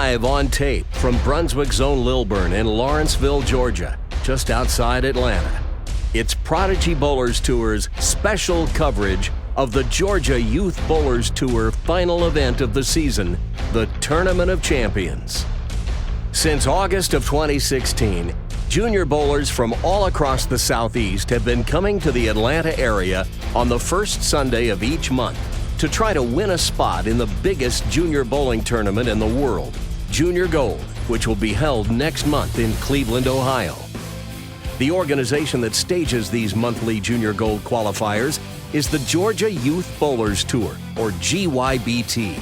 Live on tape from Brunswick Zone Lilburn in Lawrenceville, Georgia, just outside Atlanta. It's Prodigy Bowlers Tour's special coverage of the Georgia Youth Bowlers Tour final event of the season, the Tournament of Champions. Since August of 2016, junior bowlers from all across the Southeast have been coming to the Atlanta area on the first Sunday of each month to try to win a spot in the biggest junior bowling tournament in the world, Junior Gold, which will be held next month in Cleveland, Ohio. The organization that stages these monthly Junior Gold qualifiers is the Georgia Youth Bowlers Tour, or GYBT.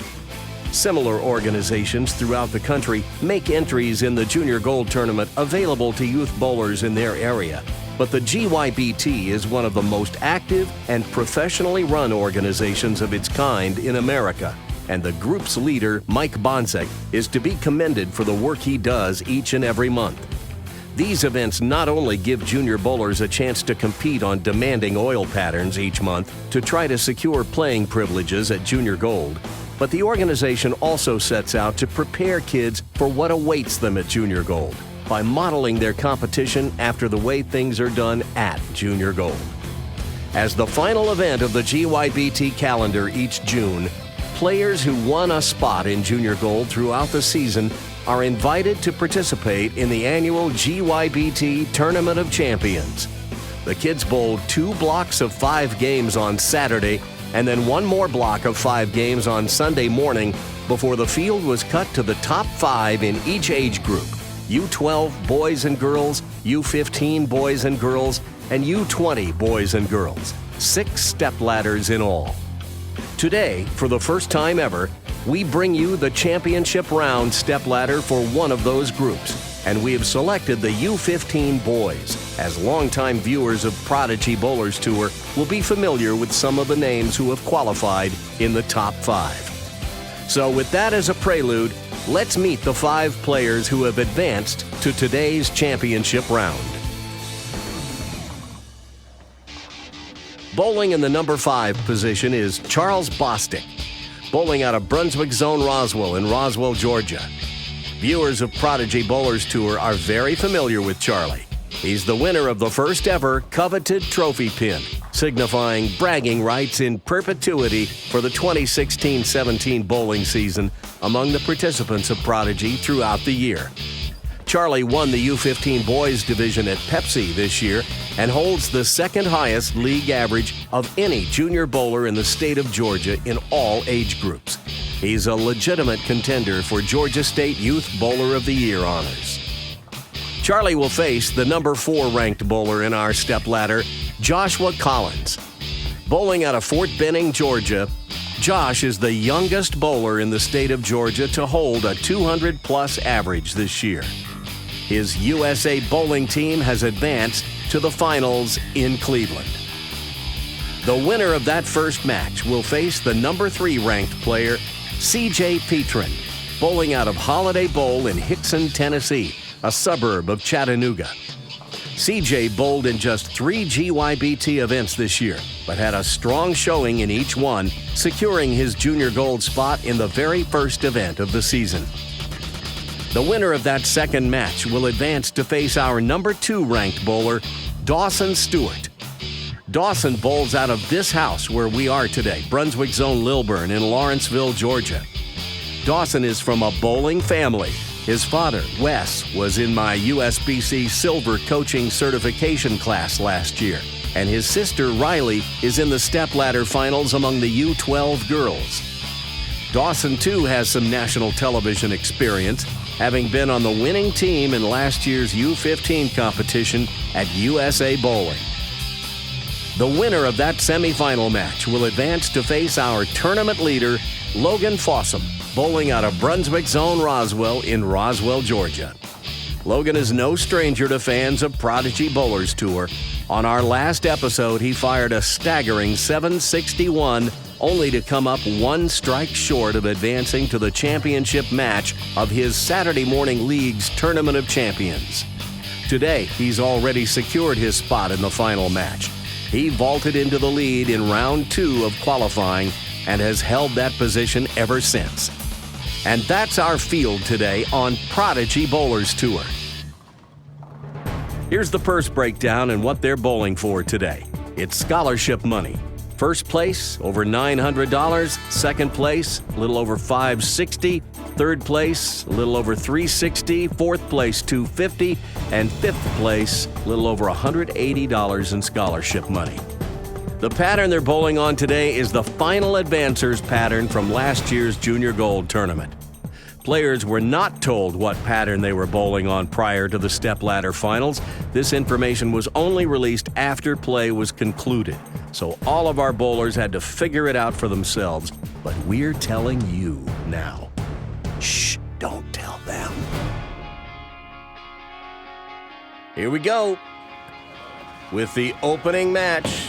Similar organizations throughout the country make entries in the Junior Gold tournament available to youth bowlers in their area, but the GYBT is one of the most active and professionally run organizations of its kind in America, and the group's leader, Mike Bostick, is to be commended for the work he does each and every month. These events not only give junior bowlers a chance to compete on demanding oil patterns each month to try to secure playing privileges at Junior Gold, but the organization also sets out to prepare kids for what awaits them at Junior Gold by modeling their competition after the way things are done at Junior Gold. As the final event of the GYBT calendar each June, players who won a spot in Junior Gold throughout the season are invited to participate in the annual GYBT Tournament of Champions. The kids bowled 2 blocks of 5 games on Saturday and then 1 more block of 5 games on Sunday morning before the field was cut to the top 5 in each age group: U12 Boys and Girls, U15 Boys and Girls, and U20 Boys and Girls. 6 step ladders in all. Today, for the first time ever, we bring you the championship round step ladder for one of those groups, and we have selected the U15 Boys, as longtime viewers of Prodigy Bowlers Tour will be familiar with some of the names who have qualified in the top 5. So with that as a prelude, let's meet the 5 players who have advanced to today's championship round. Bowling in the number 5 position is Charles Bostick, bowling out of Brunswick Zone Roswell in Roswell, Georgia. Viewers of Prodigy Bowlers Tour are very familiar with Charlie. He's the winner of the first ever coveted trophy pin, signifying bragging rights in perpetuity for the 2016-17 bowling season among the participants of Prodigy throughout the year. Charlie won the U15 Boys division at Pepsi this year and holds the second highest league average of any junior bowler in the state of Georgia in all age groups. He's a legitimate contender for Georgia State Youth Bowler of the Year honors. Charlie will face the number 4 ranked bowler in our step ladder, Joshua Collins. Bowling out of Fort Benning, Georgia, Josh is the youngest bowler in the state of Georgia to hold a 200-plus average this year. His USA bowling team has advanced to the finals in Cleveland. The winner of that first match will face the number 3 ranked player, C.J. Petrin, bowling out of Holiday Bowl in Hickson, Tennessee, a suburb of Chattanooga. C.J. bowled in just 3 GYBT events this year, but had a strong showing in each one, securing his Junior Gold spot in the very first event of the season. The winner of that second match will advance to face our number 2 ranked bowler, Dawson Stewart. Dawson bowls out of this house where we are today, Brunswick Zone Lilburn in Lawrenceville, Georgia. Dawson is from a bowling family. His father, Wes, was in my USBC Silver Coaching Certification class last year, and his sister, Riley, is in the stepladder finals among the U12 girls. Dawson, too, has some national television experience, having been on the winning team in last year's U15 competition at USA Bowling. The winner of that semifinal match will advance to face our tournament leader, Logan Fossum, bowling out of Brunswick Zone Roswell in Roswell, Georgia. Logan is no stranger to fans of Prodigy Bowlers Tour. On our last episode, he fired a staggering 761, only to come up 1 strike short of advancing to the championship match of his Saturday morning league's Tournament of Champions. Today, he's already secured his spot in the final match. He vaulted into the lead in round 2 of qualifying and has held that position ever since. And that's our field today on Prodigy Bowlers Tour. Here's the purse breakdown and what they're bowling for today. It's scholarship money. First place, over $900. Second place, a little over $560. Third place, a little over $360. Fourth place, $250. And fifth place, a little over $180 in scholarship money. The pattern they're bowling on today is the Final Advancers pattern from last year's Junior Gold Tournament. Players were not told what pattern they were bowling on prior to the stepladder finals. This information was only released after play was concluded, so all of our bowlers had to figure it out for themselves. But we're telling you now. Shh, don't tell them. Here we go with the opening match.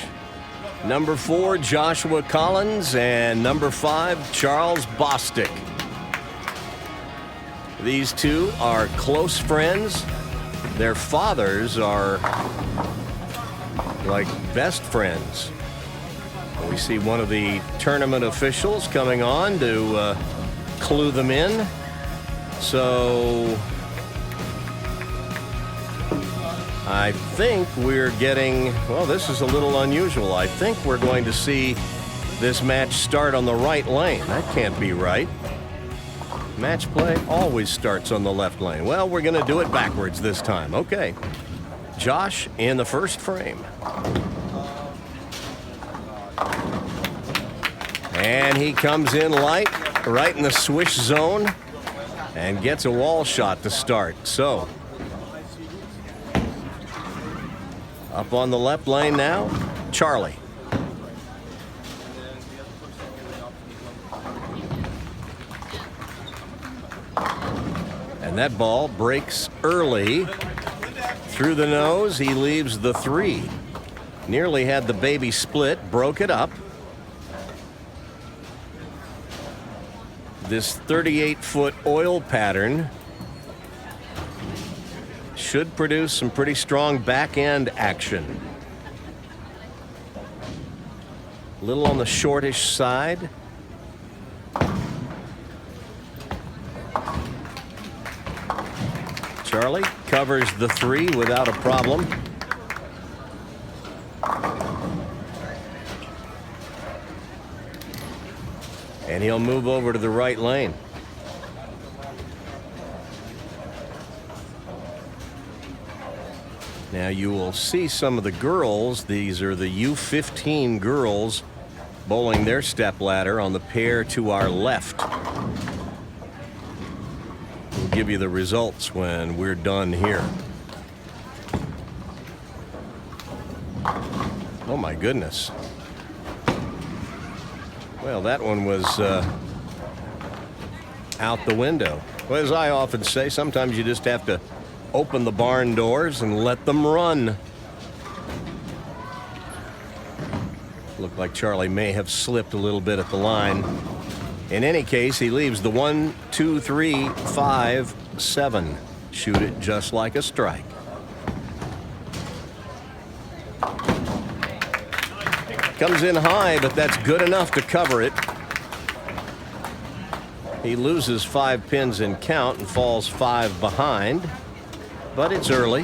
Number 4, Joshua Collins, and number 5, Charles Bostick. These two are close friends. Their fathers are like best friends. We see one of the tournament officials coming on to clue them in. So I think we're getting, well, this is a little unusual. I think we're going to see this match start on the right lane. That can't be right. Match play always starts on the left lane. Well, we're going to do it backwards this time. Okay. Josh in the first frame. And he comes in light, right in the swish zone, and gets a wall shot to start. So, up on the left lane now, Charlie. And that ball breaks early through the nose. He leaves the 3. Nearly had the baby split, broke it up. This 38-foot oil pattern should produce some pretty strong back-end action. A little on the shortish side. Charlie covers the 3 without a problem. And he'll move over to the right lane. Now you will see some of the girls. These are the U15 girls bowling their stepladder on the pair to our left. We'll give you the results when we're done here. Oh my goodness. Well, that one was out the window. Well, as I often say, sometimes you just have to open the barn doors and let them run. Looked like Charlie may have slipped a little bit at the line. In any case, he leaves the 1, 2, 3, 5, 7. Shoot it just like a strike. Comes in high, but that's good enough to cover it. He loses 5 pins in count and falls 5 behind, but it's early.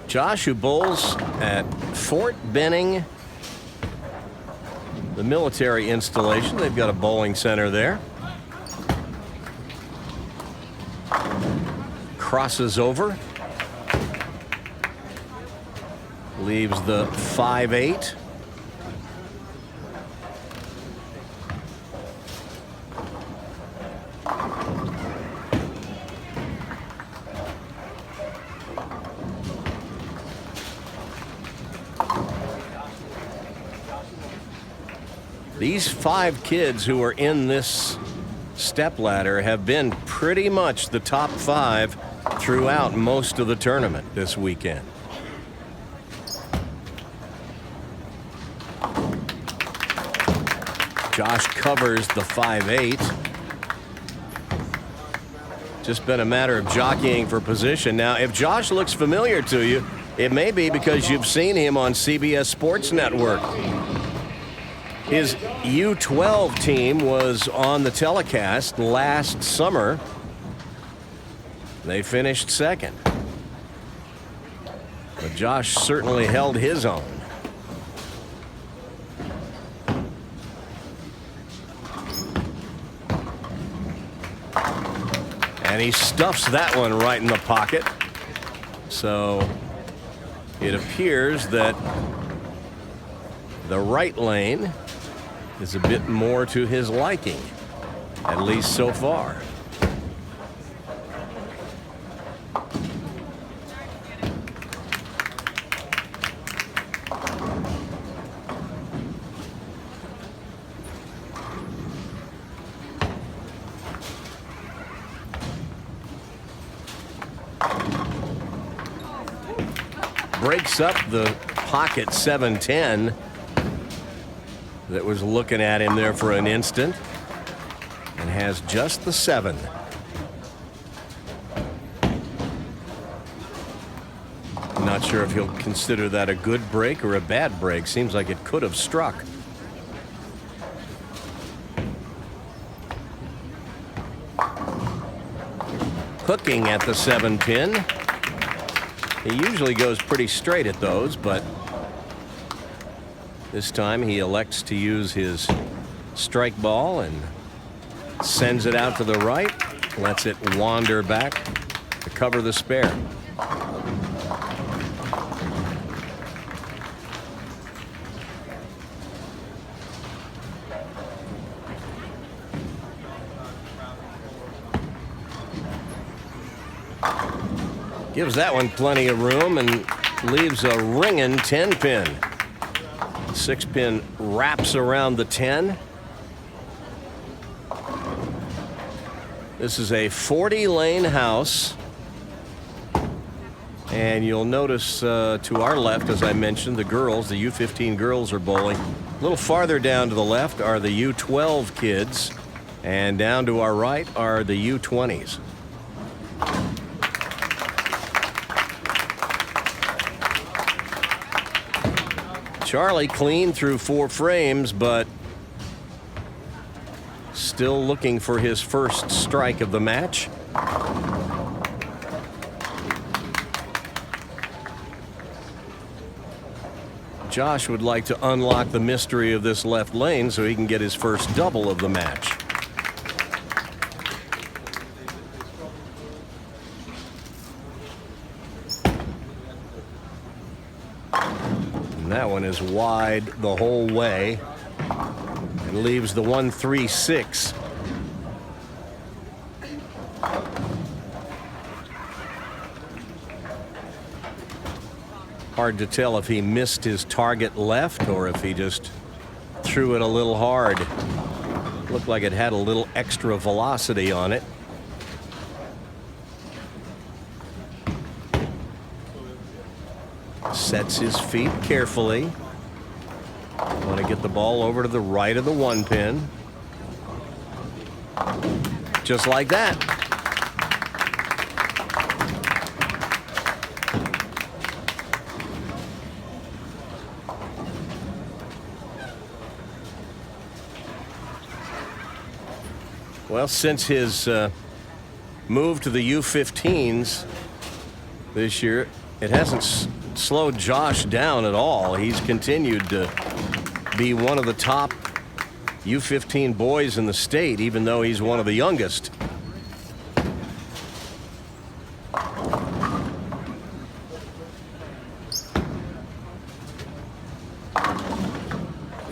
Josh, who bowls at Fort Benning, the military installation. They've got a bowling center there. Crosses over. Leaves the 5-8. These 5 kids who are in this stepladder have been pretty much the top 5 throughout most of the tournament this weekend. Josh covers the 5-8. Just been a matter of jockeying for position. Now, if Josh looks familiar to you, It may be because you've seen him on CBS Sports Network. His U12 team was on the telecast last summer. They finished second. But Josh certainly held his own. And he stuffs that one right in the pocket. So it appears that the right lane is a bit more to his liking, at least so far. Breaks up the pocket 710 that was looking at him there for an instant, and has just the 7. Not sure if he'll consider that a good break or a bad break. Seems like it could have struck. Hooking at the 7 pin. He usually goes pretty straight at those, but this time he elects to use his strike ball and sends it out to the right, lets it wander back to cover the spare. Gives that one plenty of room and leaves a ringing 10 pin. 6 pin wraps around the 10. This is a 40 lane house. And you'll notice to our left, as I mentioned, the girls, the U15 girls are bowling. A little farther down to the left are the U12 kids. And down to our right are the U20s. Charlie clean through 4 frames, but still looking for his first strike of the match. Josh would like to unlock the mystery of this left lane so he can get his first double of the match. That one is wide the whole way and leaves the 1-3-6. Hard to tell if he missed his target left or if he just threw it a little hard. Looked like it had a little extra velocity on it. Sets his feet carefully. Want to get the ball over to the right of the 1 pin. Just like that. Well, since his move to the U15s this year, it hasn't slowed Josh down at all. He's continued to be one of the top U15 boys in the state, even though he's one of the youngest.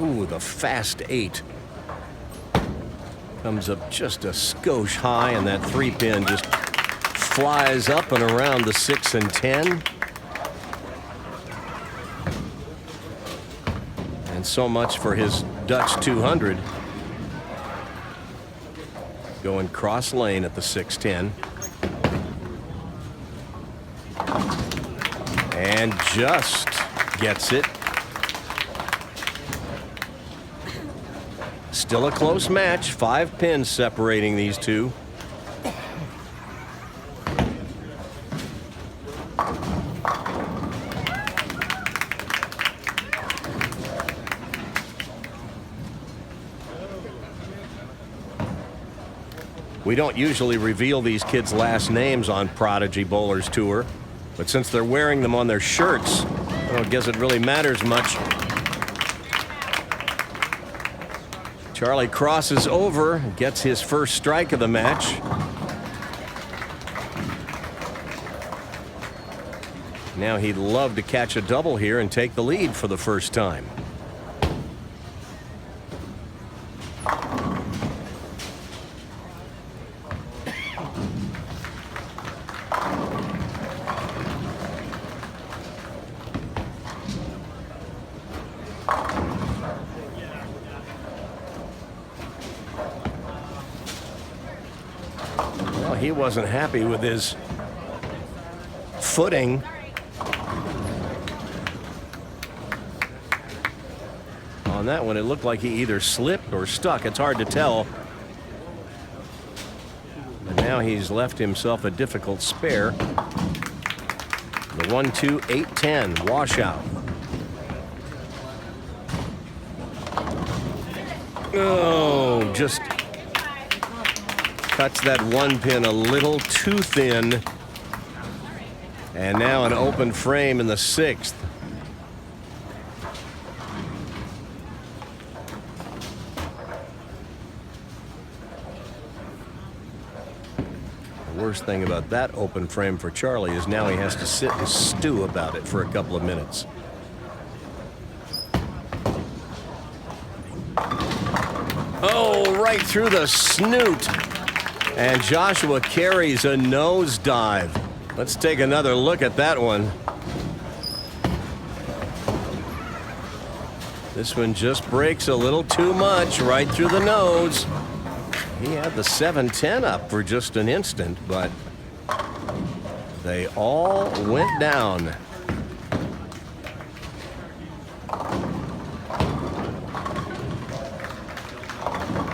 Ooh, the fast 8. Comes up just a skosh high, and that 3 pin just flies up and around the 6 and 10. And so much for his Dutch 200. Going cross lane at the 610. And just gets it. Still a close match. 5 pins separating these two. We don't usually reveal these kids' last names on Prodigy Bowlers Tour, but since they're wearing them on their shirts, I don't guess it really matters much. Charlie crosses over, gets his first strike of the match. Now he'd love to catch a double here and take the lead for the first time. Well, he wasn't happy with his footing. On that one, it looked like he either slipped or stuck. It's hard to tell. But now he's left himself a difficult spare. The 1-2, 8-10 washout. Oh, just cuts that one pin a little too thin. And now an open frame in the 6th. The worst thing about that open frame for Charlie is now he has to sit and stew about it for a couple of minutes. Oh, right through the snoot. And Joshua carries a nosedive. Let's take another look at that one. This one just breaks a little too much right through the nose. He had the 7-10 up for just an instant, but they all went down.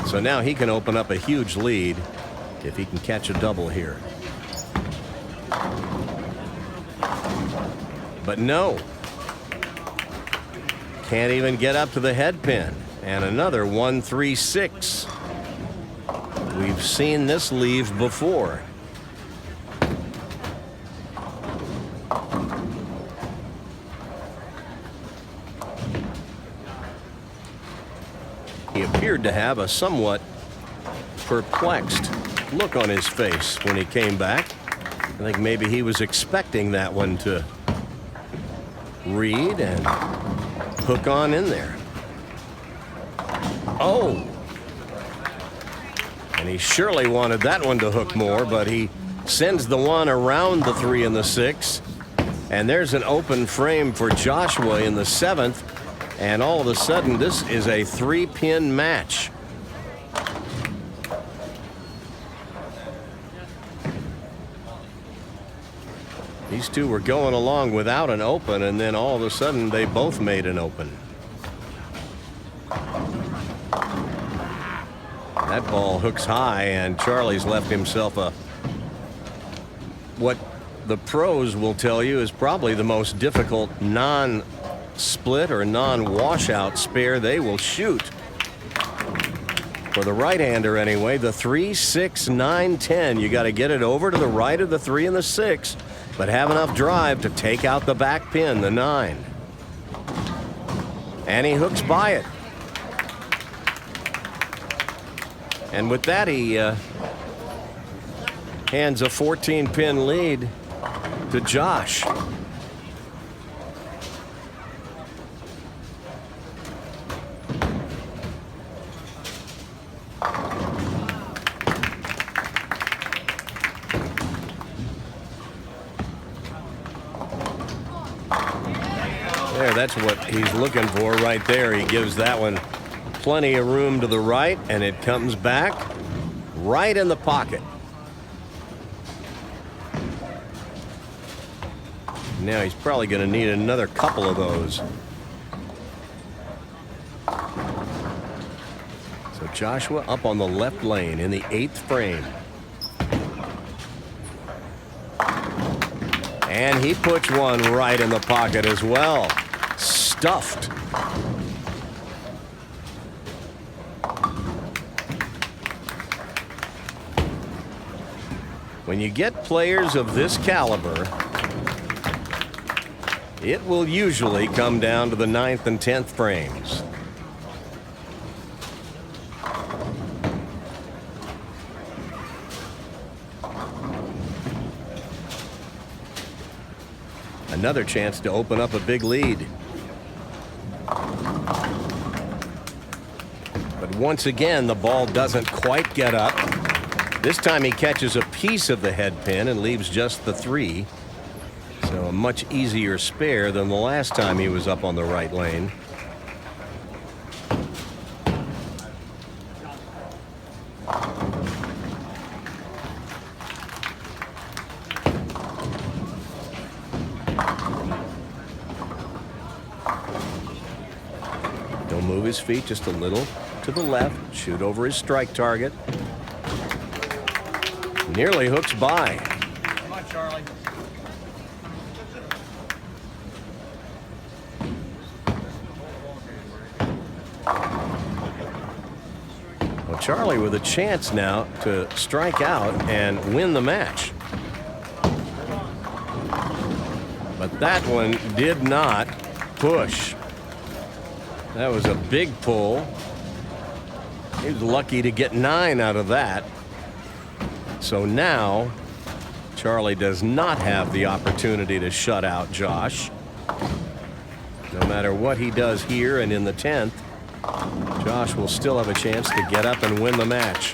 So now he can open up a huge lead if he can catch a double here. But no. Can't even get up to the head pin. And another 1-3-6. We've seen this leave before. He appeared to have a somewhat perplexed look on his face when he came back. I think maybe he was expecting that one to read and hook on in there. Oh! And he surely wanted that one to hook more, but he sends the one around the 3 and the 6. And there's an open frame for Joshua in the 7th. And all of a sudden, this is a 3-pin match. These two were going along without an open, and then all of a sudden, they both made an open. That ball hooks high, and Charlie's left himself a, what the pros will tell you is probably the most difficult non-split or non-washout spare they will shoot. For the right-hander anyway, the 3, 6, 9, 10. You got to get it over to the right of the 3 and the 6, but have enough drive to take out the back pin, the 9. And he hooks by it. And with that, he hands a 14-pin lead to Josh. There, that's what he's looking for right there. He gives that one plenty of room to the right, and it comes back right in the pocket. Now he's probably going to need another couple of those. So Joshua up on the left lane in the 8th frame. And he puts one right in the pocket as well. Stuffed. When you get players of this caliber, it will usually come down to the 9th and 10th frames. Another chance to open up a big lead. But once again, the ball doesn't quite get up. This time he catches a piece of the head pin and leaves just the 3. So a much easier spare than the last time he was up on the right lane. He'll move his feet just a little to the left, shoot over his strike target. Nearly hooks by. Come on, Charlie. Well, Charlie with a chance now to strike out and win the match. But that one did not push. That was a big pull. He was lucky to get 9 out of that. So now Charlie does not have the opportunity to shut out Josh. No matter what he does here and in the 10th, Josh will still have a chance to get up and win the match.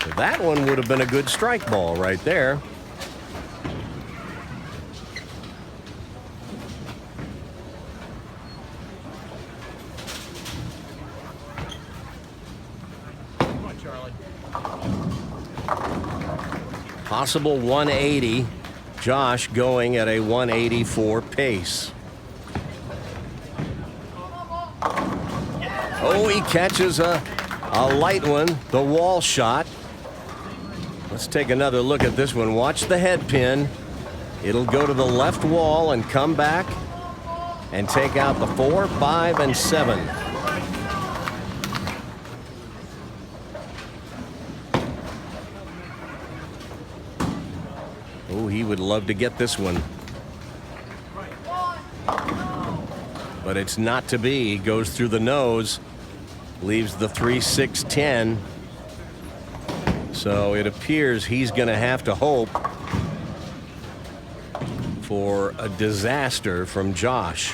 So that one would have been a good strike ball right there. Possible 180. Josh going at a 184 pace. Oh, he catches a light one, the wall shot. Let's take another look at this one. Watch the head pin. It'll go to the left wall and come back and take out the 4, 5, and 7. Oh, he would love to get this one. But it's not to be. Goes through the nose. Leaves the 3, 6, 10. So it appears he's going to have to hope for a disaster from Josh.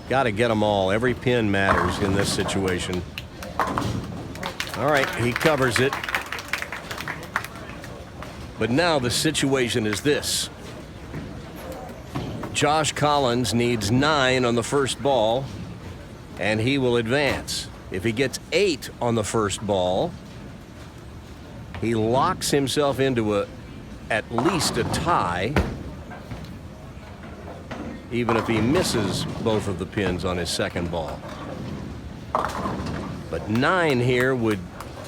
Got to get them all. Every pin matters in this situation. All right, he covers it. But now the situation is this. Josh Collins needs 9 on the first ball, and he will advance. If he gets 8 on the first ball, he locks himself into at least a tie, even if he misses both of the pins on his second ball. But 9 here would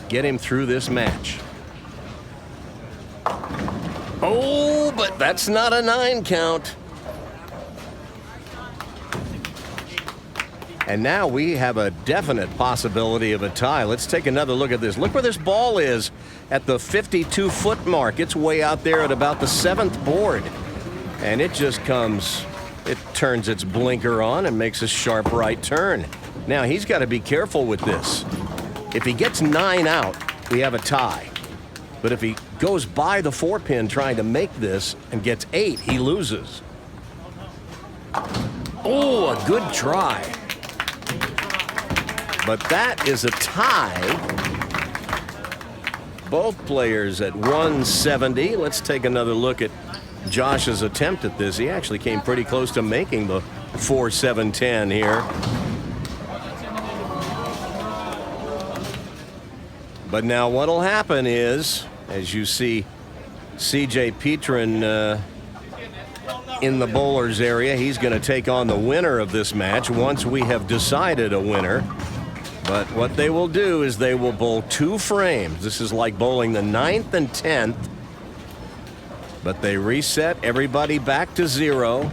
get him through this match. Oh, but that's not a 9 count. And now we have a definite possibility of a tie. Let's take another look at this. Look where this ball is at the 52-foot mark. It's way out there at about the 7th board. And it just comes, it turns its blinker on and makes a sharp right turn. Now he's got to be careful with this. If he gets 9 out, we have a tie. But if he goes by the 4-pin trying to make this and gets 8, he loses. Oh, a good try. But that is a tie. Both players at 170. Let's take another look at Josh's attempt at this. He actually came pretty close to making the 4-7-10 here. But now what'll happen is, as you see C.J. Petrin in the bowlers area, he's going to take on the winner of this match once we have decided a winner. But what they will do is they will bowl 2 frames. This is like bowling the 9th and 10th. But they reset everybody back to 0.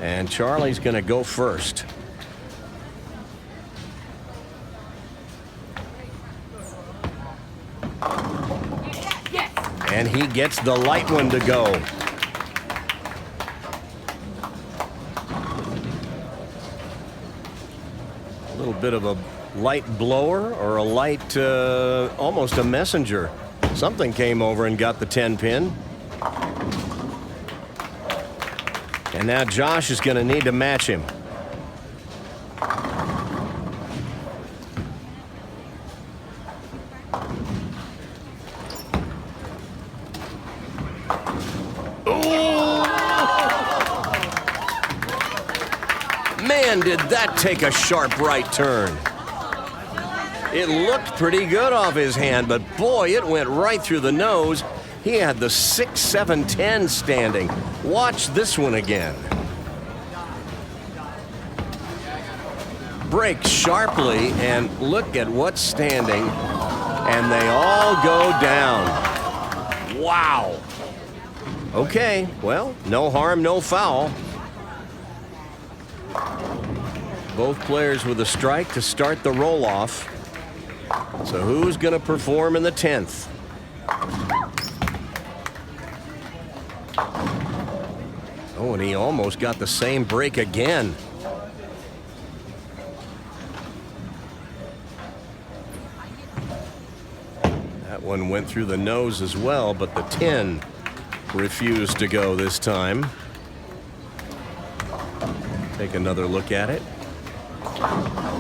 And Charlie's going to go first. And he gets the light one to go. A little bit of a light blower or a light, almost a messenger. Something came over and got the 10 pin. And now Josh is going to need to match him. Man, did that take a sharp right turn. It looked pretty good off his hand, but boy, it went right through the nose. He had the 6-7-10 standing. Watch this one again. Breaks sharply, and look at what's standing. And they all go down. Wow. Okay, well, no harm, no foul. Both players with a strike to start the roll-off. So who's going to perform in the 10th? Oh, and he almost got the same break again. That one went through the nose as well, but the 10 refused to go this time. Take another look at it.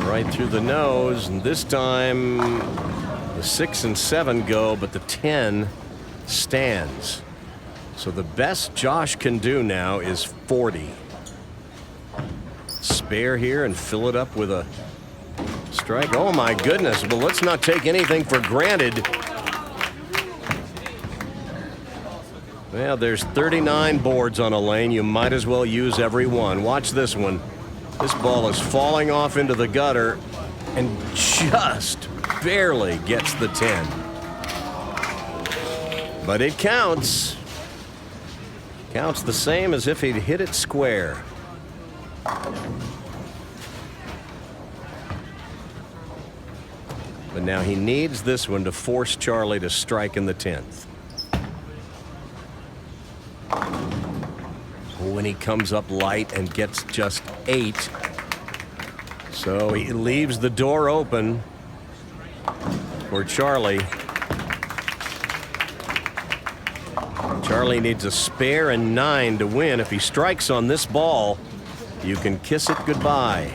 Right through the nose, and this time the 6 and 7 go, but the 10 stands. So the best Josh can do now is 40. Spare here and fill it up with a strike. Oh my goodness, well, let's not take anything for granted. Well, there's 39 boards on a lane. You might as well use every one. Watch this one. This ball is falling off into the gutter and just barely gets the 10. But it counts. Counts the same as if he'd hit it square. But now he needs this one to force Charlie to strike in the 10th. When he comes up light and gets just 8. So he leaves the door open for Charlie. Charlie needs a spare and 9 to win. If he strikes on this ball, you can kiss it goodbye.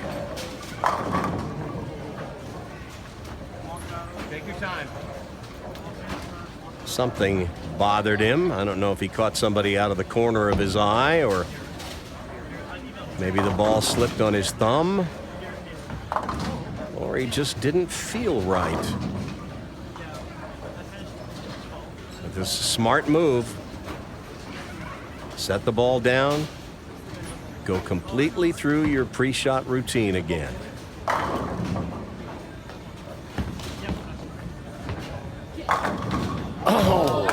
Take your time. Something bothered him. I don't know if he caught somebody out of the corner of his eye, or maybe the ball slipped on his thumb, or he just didn't feel right. But this is a smart move. Set the ball down. Go completely through your pre-shot routine again. Oh!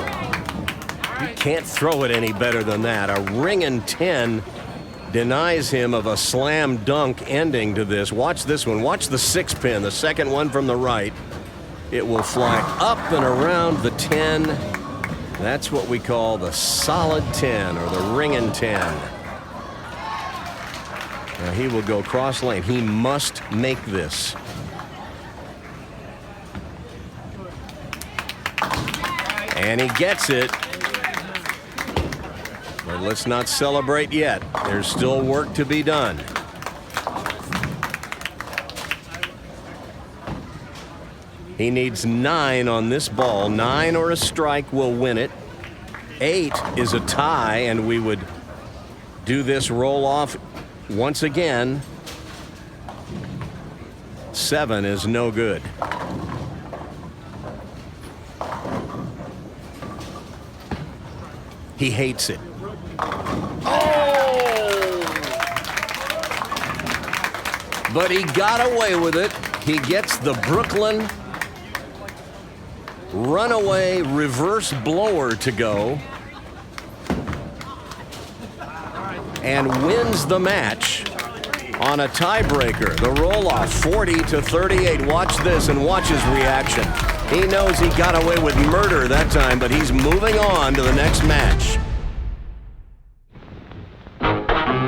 You can't throw it any better than that. A ringing 10 denies him of a slam dunk ending to this. Watch this one. Watch the 6 pin, the second one from the right. It will fly up and around the 10. That's what we call the solid 10, or the ringing 10. Now he will go cross lane. He must make this. And he gets it. But let's not celebrate yet. There's still work to be done. He needs 9 on this ball. 9 or a strike will win it. 8 is a tie, and we would do this roll off once again. 7 is no good. He hates it. Oh! But he got away with it. He gets the Brooklyn runaway reverse blower to go. and wins the match on a tiebreaker. The roll-off, 40-38. Watch this and watch his reaction. He knows he got away with murder that time, but he's moving on to the next match.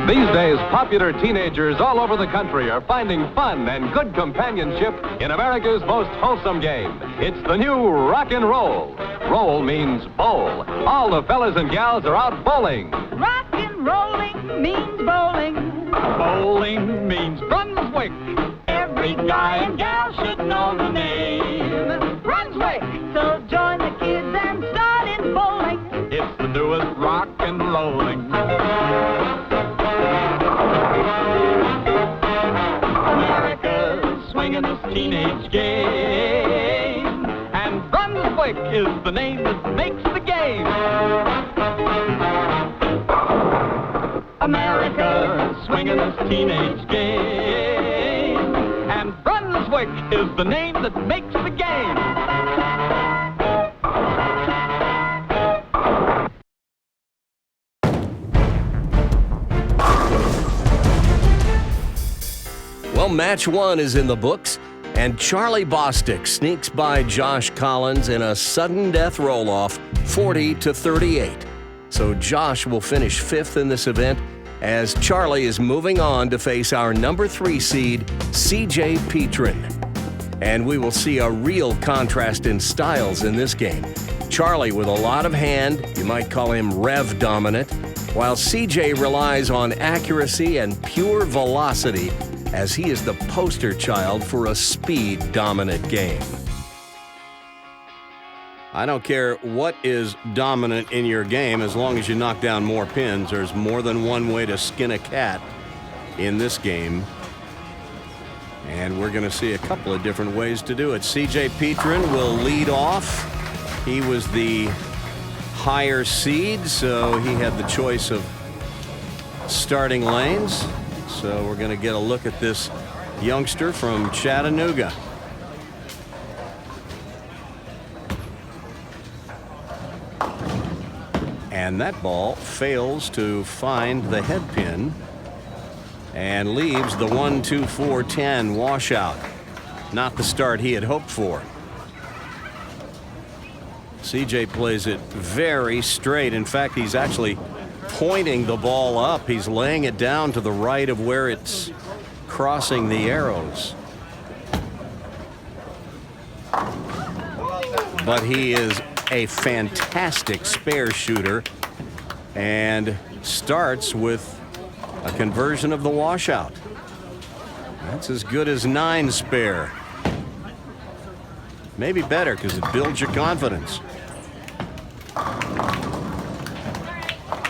These days, popular teenagers all over the country are finding fun and good companionship in America's most wholesome game. It's the new rock and roll. Roll means bowl. All the fellas and gals are out bowling. Rock and rolling means bowling. Bowling means Brunswick. Every guy and gal should know the name. Brunswick! So join the kids and start in bowling. It's the newest rock and rolling. America's Swinging this teenage game. And Brunswick is the name that makes the game. America swinging this teenage game. And Brunswick is the name that makes the game. Well, match one is in the books, and Charlie Bostick sneaks by Josh Collins in a sudden death roll-off, 40-38. So Josh will finish fifth in this event as Charlie is moving on to face our number 3 seed, CJ Petrin. And we will see a real contrast in styles in this game. Charlie with a lot of hand, you might call him rev dominant, while CJ relies on accuracy and pure velocity as he is the poster child for a speed-dominant game. I don't care what is dominant in your game as long as you knock down more pins. There's more than one way to skin a cat in this game. And we're going to see a couple of different ways to do it. CJ Petrin will lead off. He was the higher seed, so he had the choice of starting lanes. So we're going to get a look at this youngster from Chattanooga. And that ball fails to find the head pin and leaves the 1-2-4-10 washout. Not the start he had hoped for. CJ plays it very straight. In fact, he's actually pointing the ball up. He's laying it down to the right of where it's crossing the arrows. But he is a fantastic spare shooter and starts with a conversion of the washout. That's as good as 9 spare. Maybe better because it builds your confidence.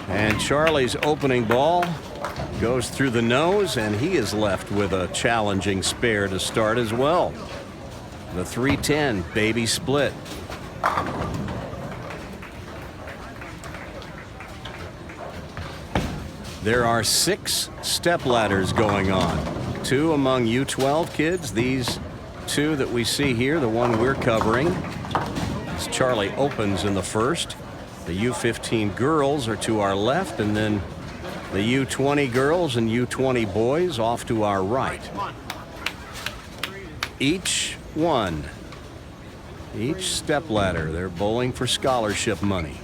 And Charlie's opening ball goes through the nose, and he is left with a challenging spare to start as well. The 310 baby split. There are 6 step ladders going on. 2 among U12 kids. These 2 that we see here, the one we're covering, as Charlie opens in the first. The U15 girls are to our left, and then the U20 girls and U20 boys off to our right. Each step ladder, they're bowling for scholarship money.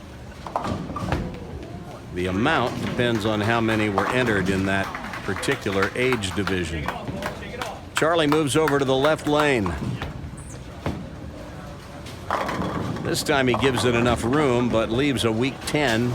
The amount depends on how many were entered in that particular age division. Charlie moves over to the left lane. This time he gives it enough room, but leaves a weak 10.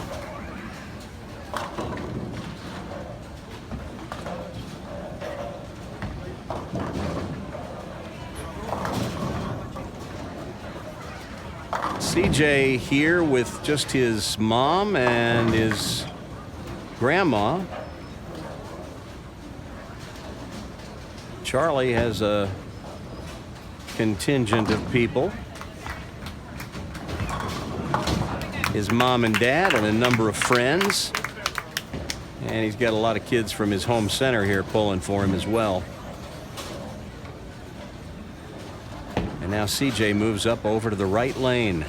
CJ here with just his mom and his grandma. Charlie has a contingent of people. His mom and dad and a number of friends. And he's got a lot of kids from his home center here pulling for him as well. And now CJ moves up over to the right lane.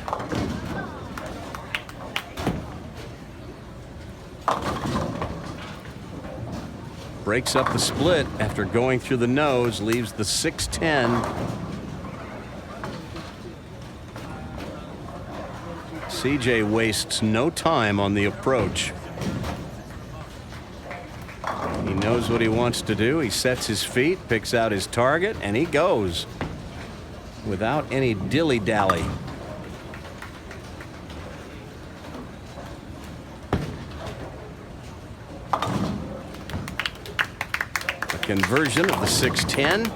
breaks up the split after going through the nose, leaves the 6-10. CJ wastes no time on the approach. He knows what he wants to do. He sets his feet, picks out his target, and he goes without any dilly-dally. A conversion of the 6-10.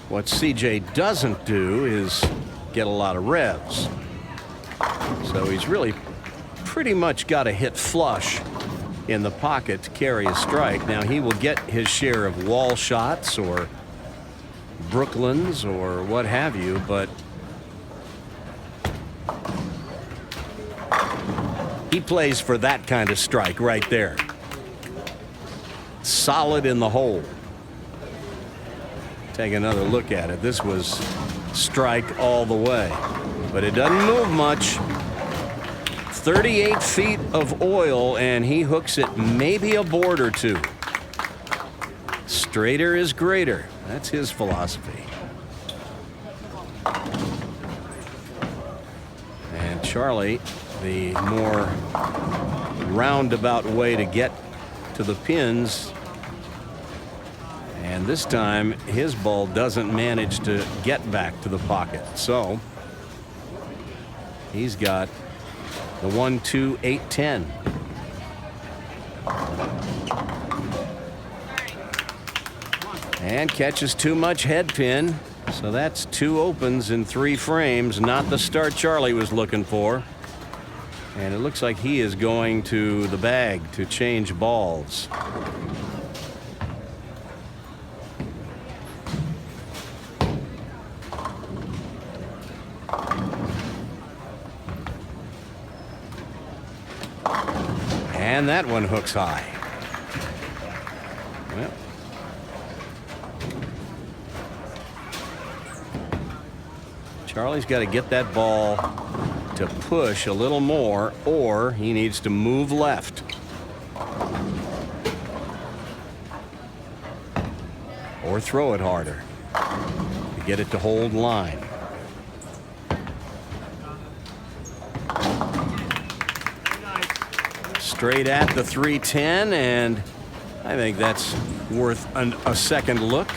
What CJ doesn't do is get a lot of revs. So he's really pretty much got to hit flush in the pocket to carry a strike. Now he will get his share of wall shots or Brooklyns or what have you, but he plays for that kind of strike right there. Solid in the hole. Take another look at it. This was strike all the way, but it doesn't move much. 38 feet of oil, and he hooks it maybe a board or two. Straighter is greater. That's his philosophy. And Charlie, the more roundabout way to get to the pins. And this time, his ball doesn't manage to get back to the pocket. So he's got the 1-2-8-10. And catches too much head pin. So that's 2 opens in 3 frames. Not the start Charlie was looking for. And it looks like he is going to the bag to change balls. And that one hooks high. Well, Charlie's got to get that ball to push a little more, or he needs to move left. Or throw it harder to get it to hold line. Straight at the 310, and I think that's worth a second look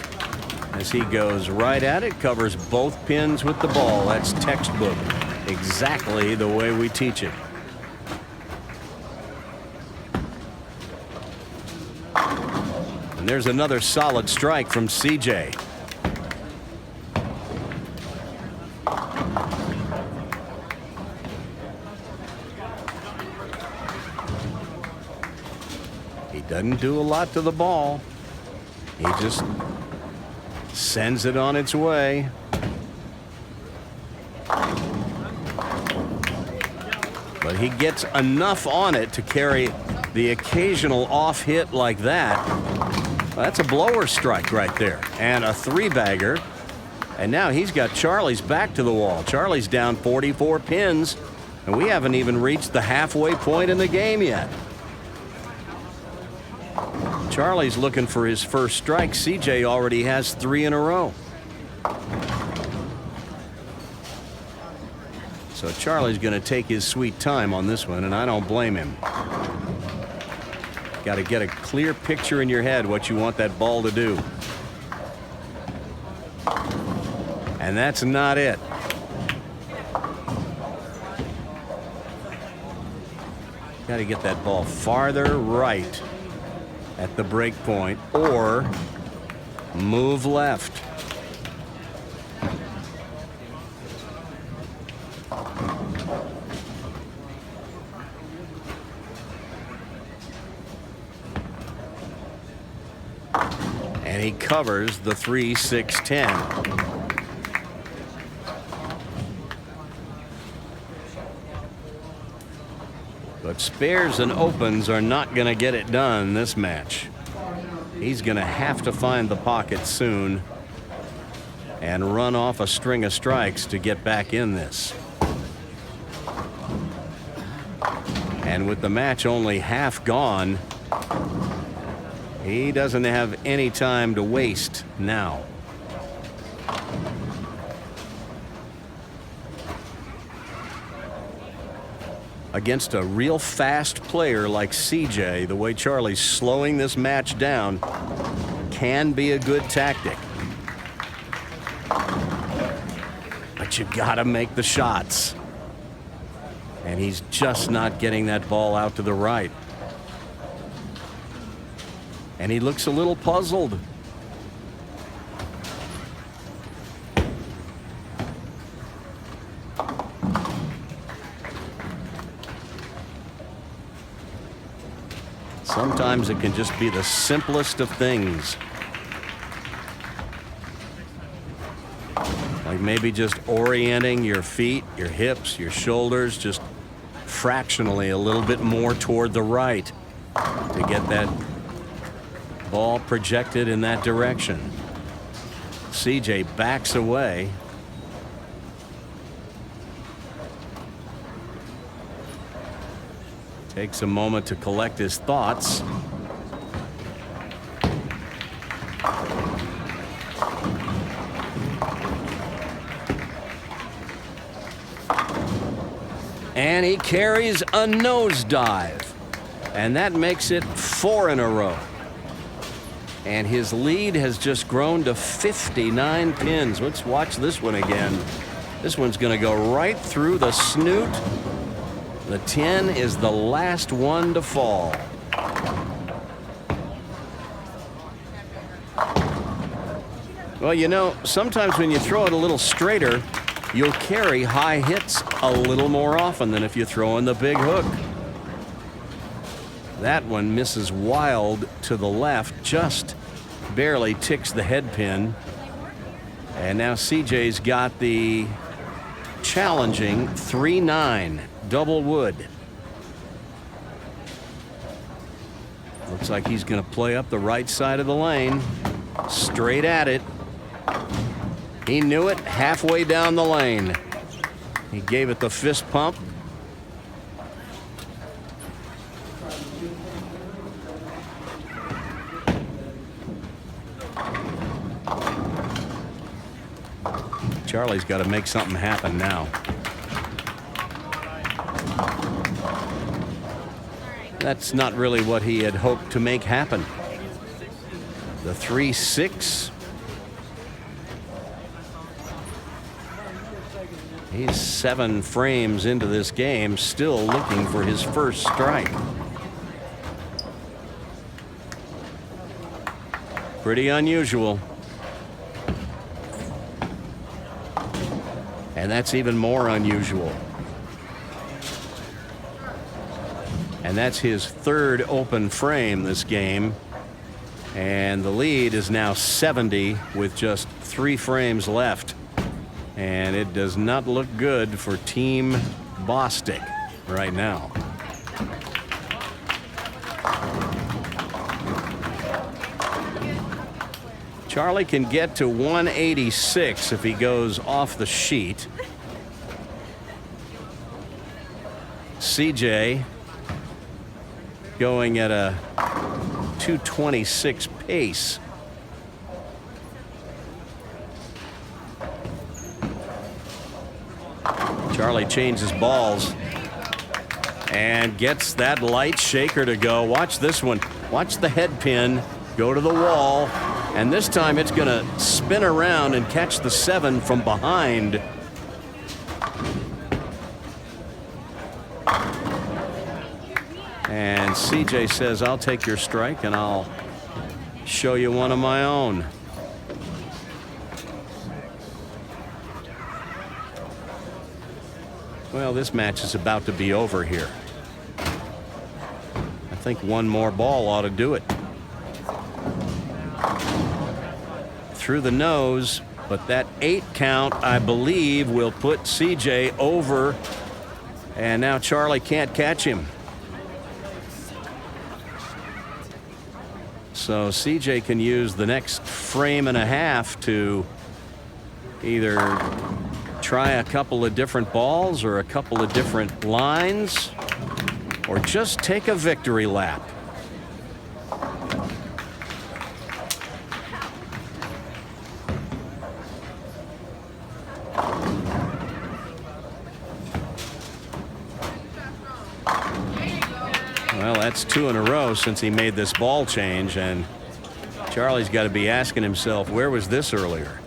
as he goes right at it, covers both pins with the ball. That's textbook, exactly the way we teach it. And there's another solid strike from CJ. Doesn't do a lot to the ball. He just sends it on its way. But he gets enough on it to carry the occasional off hit like that. Well, that's a blower strike right there, and a 3-bagger. And now he's got Charlie's back to the wall. Charlie's down 44 pins, and we haven't even reached the halfway point in the game yet. Charlie's looking for his first strike. CJ already has 3 in a row. So Charlie's going to take his sweet time on this one, and I don't blame him. Got to get a clear picture in your head what you want that ball to do. And that's not it. Got to get that ball farther right at the break point, or move left. And he covers the 3-6-10. But spares and opens are not going to get it done this match. He's going to have to find the pocket soon and run off a string of strikes to get back in this. And with the match only half gone, he doesn't have any time to waste now. Against a real fast player like CJ, the way Charlie's slowing this match down can be a good tactic. But you gotta make the shots. And he's just not getting that ball out to the right. And he looks a little puzzled. Sometimes it can just be the simplest of things. Like maybe just orienting your feet, your hips, your shoulders, just fractionally a little bit more toward the right to get that ball projected in that direction. CJ backs away. Takes a moment to collect his thoughts. And he carries a nosedive. And that makes it 4 in a row. And his lead has just grown to 59 pins. Let's watch this one again. This one's going to go right through the snoot. The 10 is the last one to fall. Well, you know, sometimes when you throw it a little straighter, you'll carry high hits a little more often than if you throw in the big hook. That one misses wild to the left, just barely ticks the head pin. And now CJ's got the challenging 3-9 double wood. Looks like he's going to play up the right side of the lane, straight at it. He knew it halfway down the lane. He gave it the fist pump. Charlie's got to make something happen now. That's not really what he had hoped to make happen. The 3-6. He's 7 frames into this game, still looking for his first strike. Pretty unusual. And that's even more unusual. And that's his third open frame this game. And the lead is now 70 with just 3 frames left. And it does not look good for Team Bostick right now. Charlie can get to 186 if he goes off the sheet. CJ going at a 226 pace. Charlie changes balls and gets that light shaker to go. Watch this one. Watch the head pin go to the wall. And this time it's going to spin around and catch the 7 from behind. And CJ says, I'll take your strike and I'll show you one of my own. Well, this match is about to be over here. I think one more ball ought to do it. Through the nose, but that 8 count, I believe, will put CJ over. And now Charlie can't catch him. So CJ can use the next frame and a half to either try a couple of different balls or a couple of different lines. or just take a victory lap. Well, that's 2 in a row since he made this ball change, and Charlie's got to be asking himself, where was this earlier?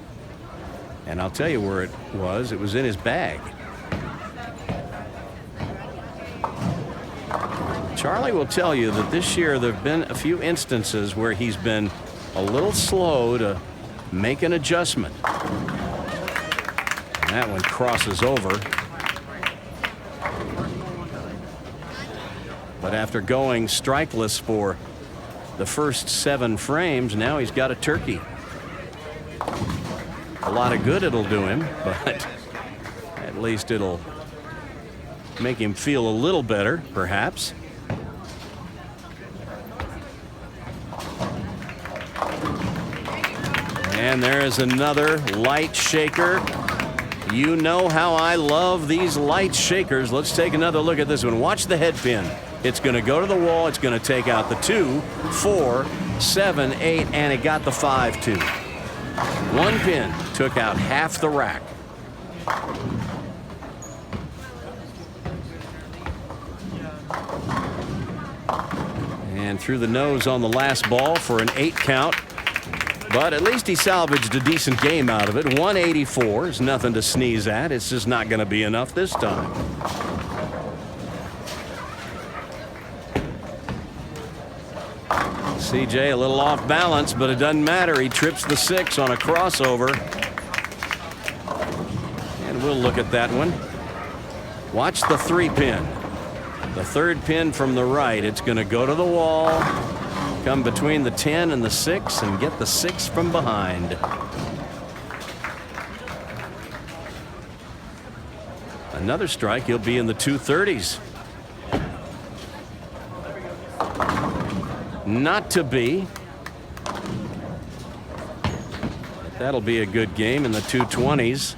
And I'll tell you where it was. It was in his bag. Charlie will tell you that this year there have been a few instances where he's been a little slow to make an adjustment. And that one crosses over. But after going strikeless for the first 7 frames, now he's got a turkey. A lot of good it'll do him, but at least it'll make him feel a little better, perhaps. And there's another light shaker. You know how I love these light shakers. Let's take another look at this one. Watch the head pin. It's going to go to the wall. It's going to take out the 2, 4, 7, 8, and it got the 5 too. 1 pin took out half the rack. And through the nose on the last ball for an 8 count. But at least he salvaged a decent game out of it. 184 is nothing to sneeze at. It's just not going to be enough this time. CJ a little off balance, but it doesn't matter. He trips the 6 on a crossover. And we'll look at that one. Watch the 3 pin. The 3rd pin from the right. It's going to go to the wall, come between the 10 and the 6, and get the 6 from behind. Another strike, he'll be in the 230s. Not to be. But that'll be a good game in the 220s.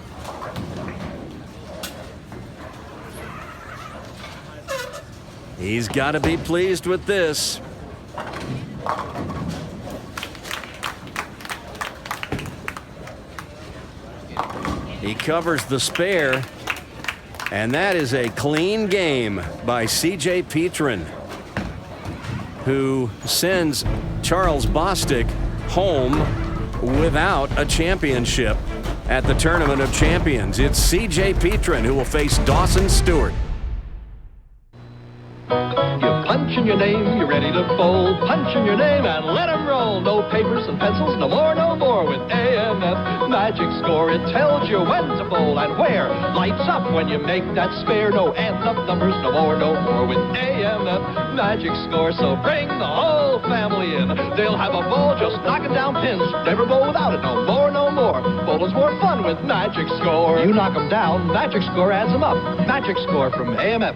He's got to be pleased with this. He covers the spare, and that is a clean game by C.J. Petrin, who sends Charles Bostick home without a championship at the Tournament of Champions. It's C.J. Petrin who will face Dawson Stewart. Punch in your name, you're ready to bowl. Punch in your name and let 'em roll. No papers and pencils, no more, no more. With AMF Magic Score, it tells you when to bowl and where. Lights up when you make that spare. No adding up numbers, no more, no more. With AMF Magic Score, so bring the whole family in. They'll have a ball just knocking down pins. Never bowl without it, no more, no more. Bowling's more fun with Magic Score. You knock 'em down, Magic Score adds 'em up. Magic Score from AMF.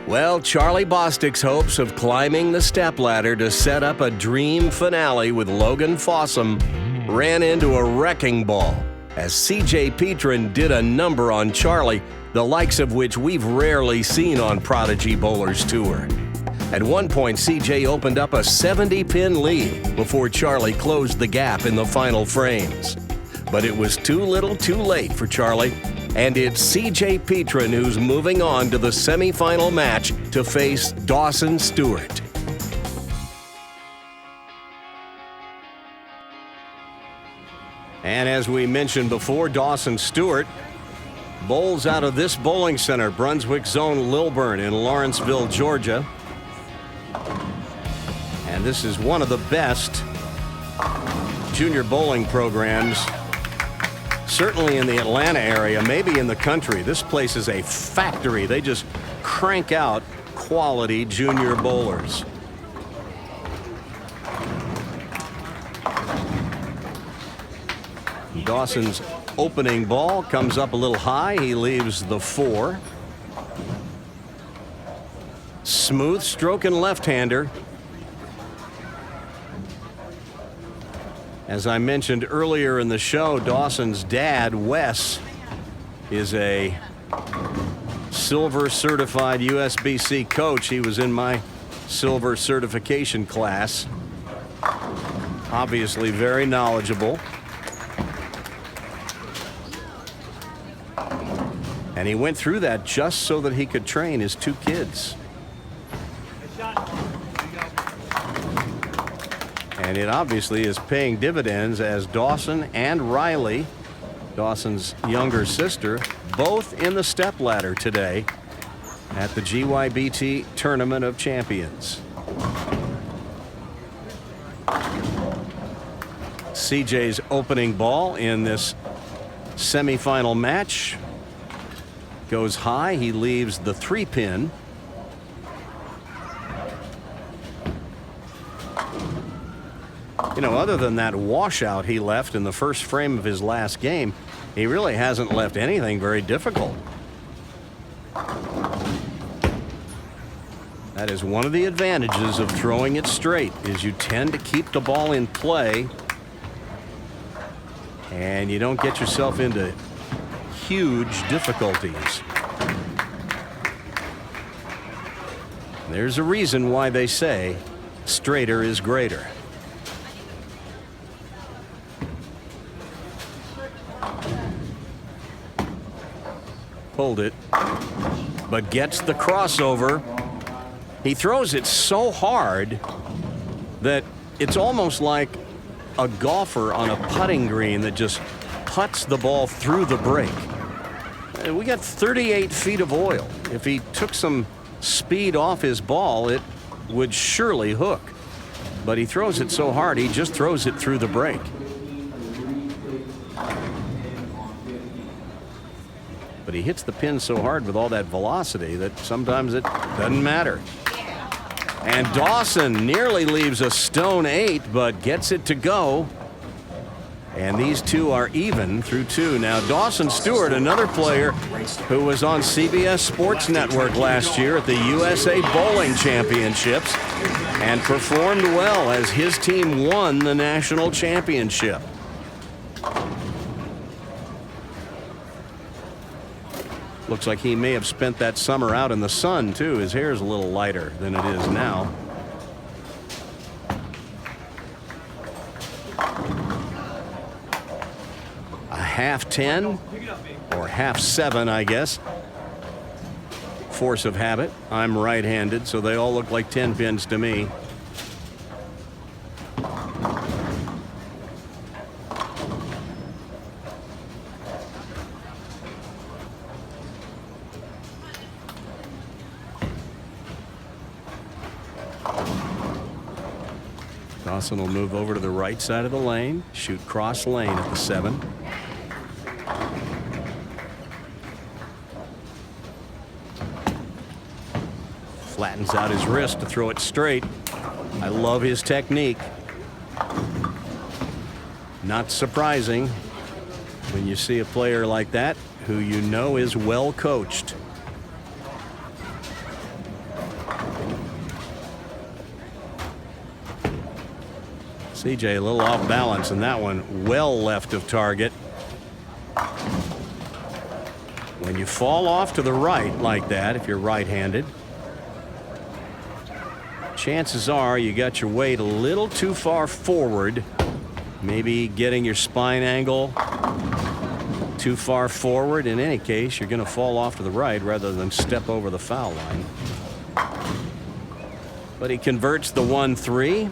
Well, Charlie Bostick's hopes of climbing the stepladder to set up a dream finale with Logan Fossum ran into a wrecking ball as C.J. Petrin did a number on Charlie, the likes of which we've rarely seen on Prodigy Bowlers Tour. At one point, C.J. opened up a 70-pin lead before Charlie closed the gap in the final frames. But it was too little too late for Charlie. And it's C.J. Petrin who's moving on to the semifinal match to face Dawson Stewart. And as we mentioned before, Dawson Stewart bowls out of this bowling center, Brunswick Zone Lilburn in Lawrenceville, Georgia. And this is one of the best junior bowling programs, certainly in the Atlanta area, maybe in the country. This place is a factory. They just crank out quality junior bowlers. Dawson's opening ball comes up a little high. He leaves the 4. Smooth stroking left-hander. As I mentioned earlier in the show, Dawson's dad, Wes, is a silver certified USBC coach. He was in my silver certification class. Obviously very knowledgeable. And he went through that just so that he could train his 2 kids. And it obviously is paying dividends, as Dawson and Riley, Dawson's younger sister, both in the stepladder today at the GYBT Tournament of Champions. CJ's opening ball in this semifinal match goes high. He leaves the 3-pin. You know, other than that washout he left in the first frame of his last game, he really hasn't left anything very difficult. That is one of the advantages of throwing it straight, is you tend to keep the ball in play and you don't get yourself into huge difficulties. There's a reason why they say straighter is greater. Pulled it, but gets the crossover. He throws it so hard that it's almost like a golfer on a putting green that just puts the ball through the break. We got 38 feet of oil. If he took some speed off his ball, it would surely hook. But he throws it so hard, he just throws it through the break. But he hits the pin so hard with all that velocity that sometimes it doesn't matter. And Dawson nearly leaves a stone 8, but gets it to go. And these two are even through 2. Now, Dawson Stewart, another player who was on CBS Sports Network last year at the USA Bowling Championships and performed well as his team won the national championship. Looks like he may have spent that summer out in the sun, too. His hair is a little lighter than it is now. A half 10 or half 7, I guess. Force of habit. I'm right-handed, so they all look like 10 pins to me. Dawson will move over to the right side of the lane, shoot cross lane at the 7. Flattens out his wrist to throw it straight. I love his technique. Not surprising when you see a player like that who you know is well coached. CJ a little off balance, and that one well left of target. When you fall off to the right like that, if you're right-handed, chances are you got your weight a little too far forward, maybe getting your spine angle too far forward. In any case, you're going to fall off to the right rather than step over the foul line. But he converts the 1-3.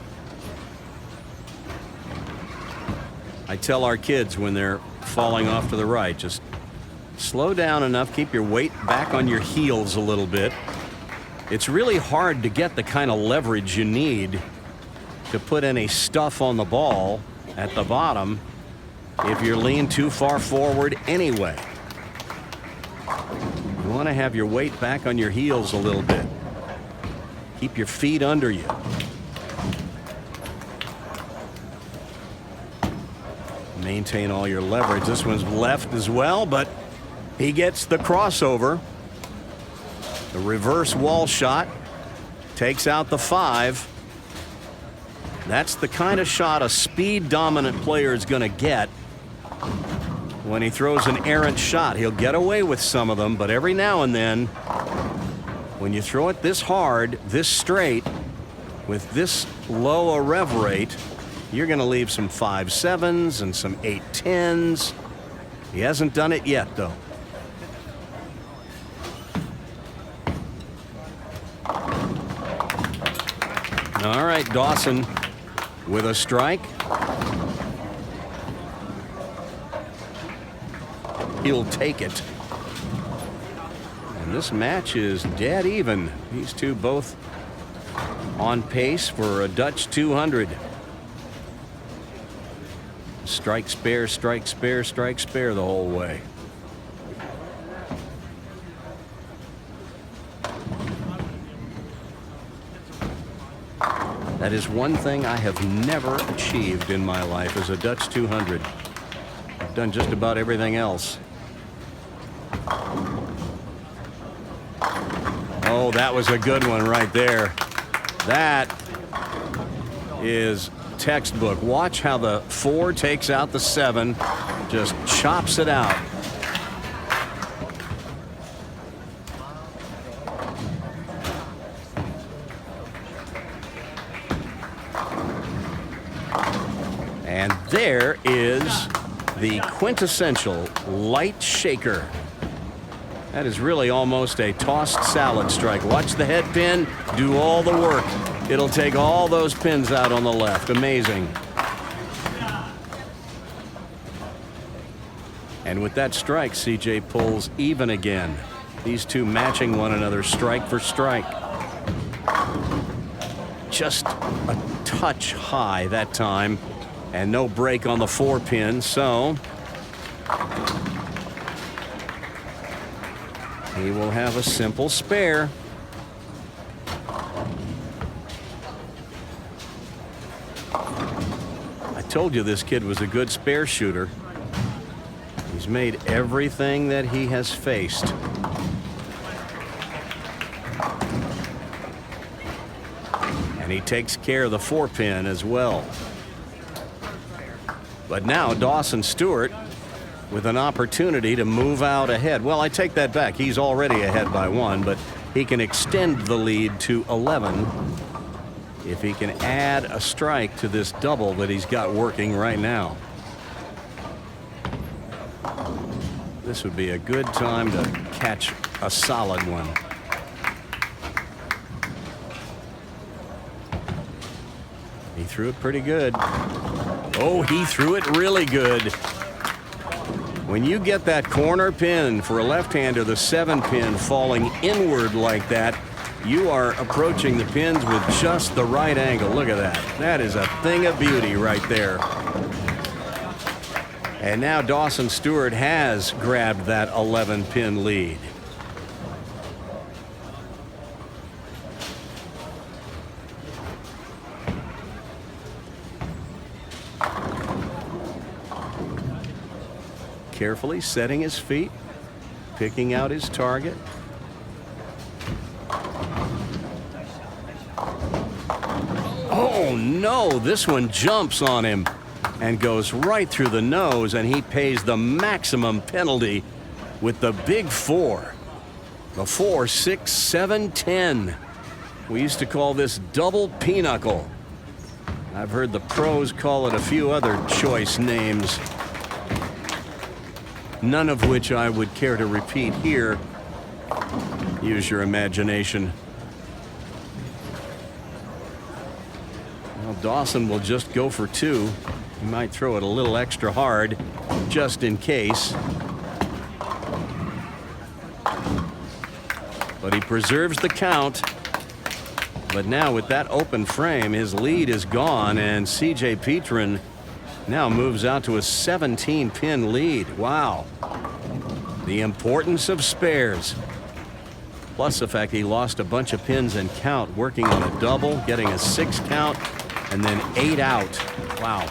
I tell our kids when they're falling off to the right, just slow down enough, keep your weight back on your heels a little bit. It's really hard to get the kind of leverage you need to put any stuff on the ball at the bottom if you're leaned too far forward anyway. You want to have your weight back on your heels a little bit. Keep your feet under you. Maintain all your leverage. This one's left as well, but he gets the crossover. The reverse wall shot takes out the 5. That's the kind of shot a speed-dominant player is going to get when he throws an errant shot. He'll get away with some of them, but every now and then, when you throw it this hard, this straight, with this low a rev rate, you're going to leave some 5.7s and some 8.10s. He hasn't done it yet, though. All right, Dawson with a strike. He'll take it. And this match is dead even. These two both on pace for a Dutch 200. Strike, spare, strike, spare, strike, spare the whole way. That is one thing I have never achieved in my life as a Dutch 200. I've done just about everything else. Oh, that was a good one right there. That is textbook. Watch how the 4 takes out the 7, just chops it out. And there is the quintessential light shaker. That is really almost a tossed salad strike. Watch the head pin do all the work. It'll take all those pins out on the left. Amazing. And with that strike, CJ pulls even again. These two matching one another strike for strike. Just a touch high that time, and no break on the 4 pin, so he will have a simple spare. I told you this kid was a good spare shooter. He's made everything that he has faced. And he takes care of the 4 pin as well. But now Dawson Stewart with an opportunity to move out ahead. Well, I take that back. He's already ahead by 1, but he can extend the lead to 11 if he can add a strike to this double that he's got working right now. This would be a good time to catch a solid one. He threw it pretty good. Oh, he threw it really good. When you get that corner pin for a left-hander, the 7 pin falling inward like that, you are approaching the pins with just the right angle. Look at that. That is a thing of beauty right there. And now Dawson Stewart has grabbed that 11 pin lead. Carefully setting his feet, picking out his target. Oh no, this one jumps on him and goes right through the nose, and he pays the maximum penalty with the big 4. The 4, 6, 7, 10. We used to call this double pinochle. I've heard the pros call it a few other choice names, none of which I would care to repeat here. Use your imagination. Well, Dawson will just go for 2. He might throw it a little extra hard, just in case. But he preserves the count. But now with that open frame, his lead is gone, and C.J. Petrin now moves out to a 17-pin lead. Wow. The importance of spares. Plus the fact he lost a bunch of pins in count, working on a double, getting a 6 count, and then 8 out. Wow.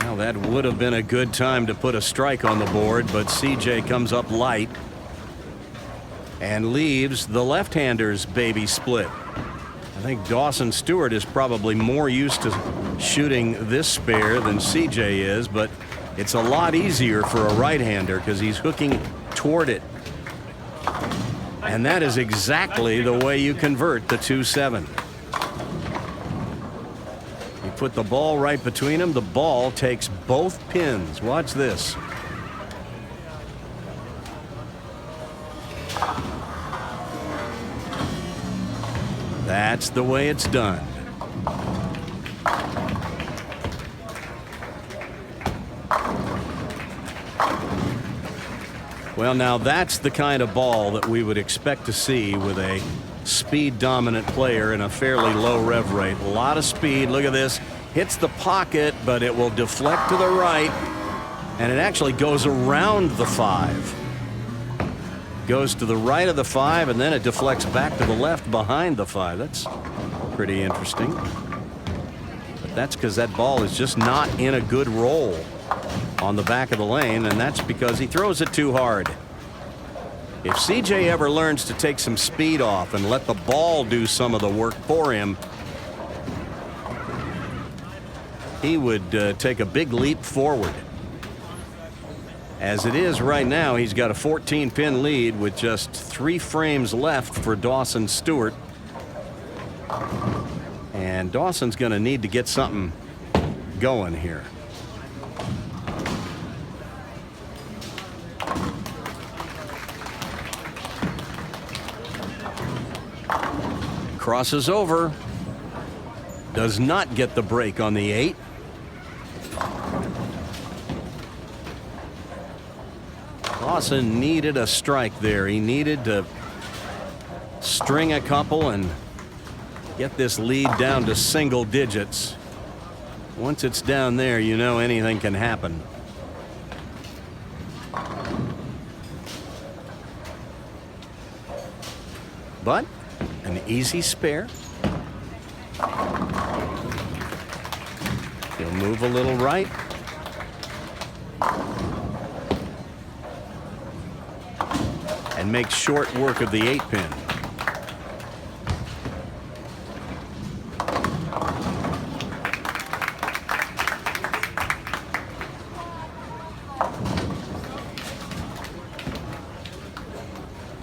Well, that would have been a good time to put a strike on the board, but CJ comes up light. and leaves the left-hander's baby split. I think Dawson Stewart is probably more used to shooting this spare than CJ is, but it's a lot easier for a right-hander because he's hooking toward it. And that is exactly the way you convert the 2-7. You put the ball right between them. The ball takes both pins. Watch this. That's the way it's done. Well, now that's the kind of ball that we would expect to see with a speed-dominant player in a fairly low rev rate. A lot of speed. Look at this. Hits the pocket, but it will deflect to the right, and it actually goes around the 5. Goes to the right of the 5, and then it deflects back to the left behind the 5. That's pretty interesting. But that's because that ball is just not in a good roll on the back of the lane, and that's because he throws it too hard. If CJ ever learns to take some speed off and let the ball do some of the work for him, he would take a big leap forward. As it is right now, he's got a 14-pin lead with just 3 frames left for Dawson Stewart. And Dawson's going to need to get something going here. Crosses over. Does not get the break on the 8. Dawson needed a strike there. He needed to string a couple and get this lead down to single digits. Once it's down there, you know anything can happen. But an easy spare. He'll move a little right. And make short work of the 8-pin.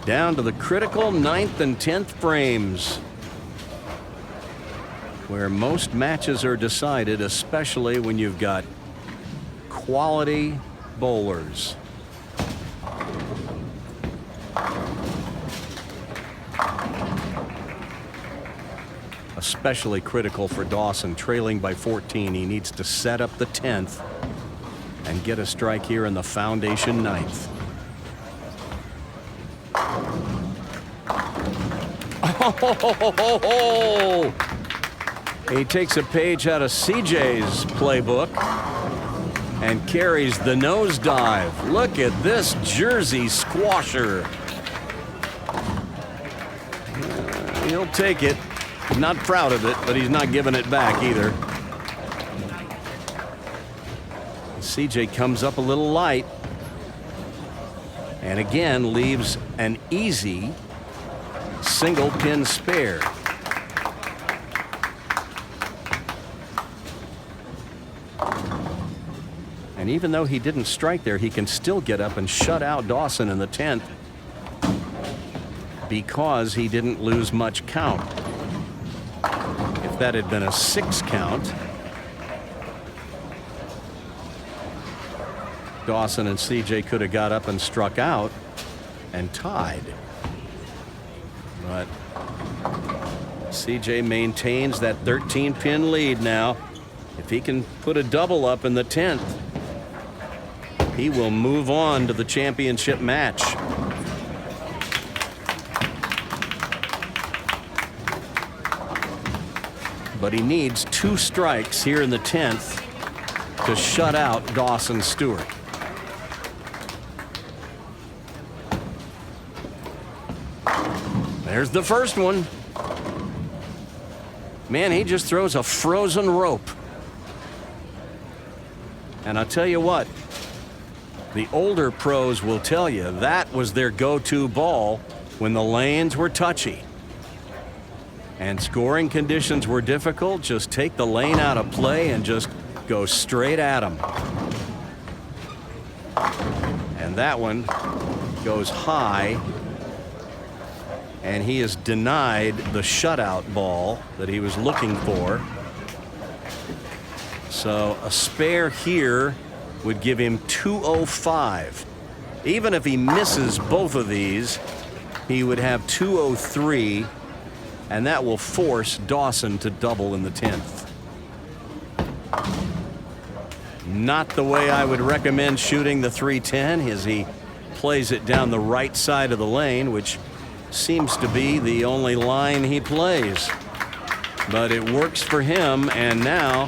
Down to the critical 9th and 10th frames, where most matches are decided, especially when you've got quality bowlers. Especially critical for Dawson, trailing by 14. He needs to set up the 10th and get a strike here in the foundation 9th. Oh, he takes a page out of CJ's playbook and carries the nosedive. Look at this Jersey squasher. He'll take it. Not proud of it, but he's not giving it back either. CJ comes up a little light and again leaves an easy single pin spare. And even though he didn't strike there, he can still get up and shut out Dawson in the 10th because he didn't lose much count. If that had been a 6 count, Dawson and CJ could have got up and struck out and tied. But CJ maintains that 13-pin lead now. If he can put a double up in the 10th, he will move on to the championship match. But he needs 2 strikes here in the 10th to shut out Dawson Stewart. There's the first one. Man, he just throws a frozen rope. And I'll tell you what, the older pros will tell you that was their go-to ball when the lanes were touchy and scoring conditions were difficult, just take the lane out of play and just go straight at him. And that one goes high, and he is denied the shutout ball that he was looking for. So a spare here would give him 205. Even if he misses both of these, he would have 203, and that will force Dawson to double in the 10th. Not the way I would recommend shooting the 310, as he plays it down the right side of the lane, which seems to be the only line he plays. But it works for him, and now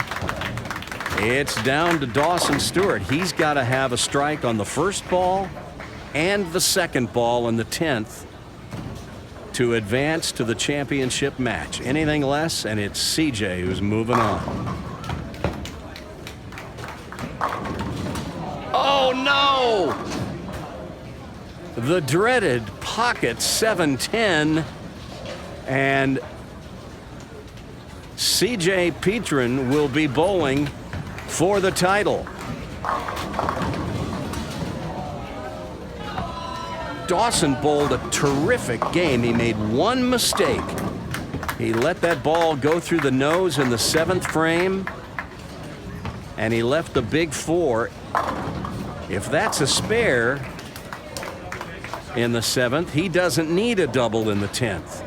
it's down to Dawson Stewart. He's got to have a strike on the first ball and the second ball in the 10th to advance to the championship match. Anything less, and it's CJ who's moving on. Oh, no! The dreaded pocket 710, and CJ Petrin will be bowling for the title. Dawson bowled a terrific game. He made one mistake. He let that ball go through the nose in the 7th frame, and he left the big 4. If that's a spare in the 7th, he doesn't need a double in the 10th.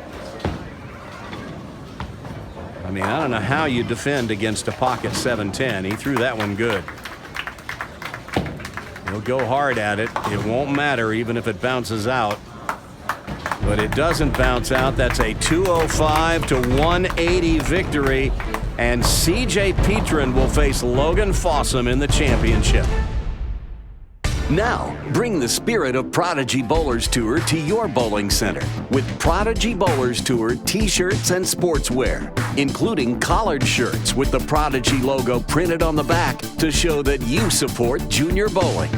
I mean, I don't know how you defend against a pocket 710. He threw that one good. He'll go hard at it. It won't matter even if it bounces out. But it doesn't bounce out. That's a 205 to 180 victory. And CJ Petrin will face Logan Fossum in the championship. Now, bring the spirit of Prodigy Bowlers Tour to your bowling center with Prodigy Bowlers Tour t-shirts and sportswear, including collared shirts with the Prodigy logo printed on the back to show that you support junior bowling.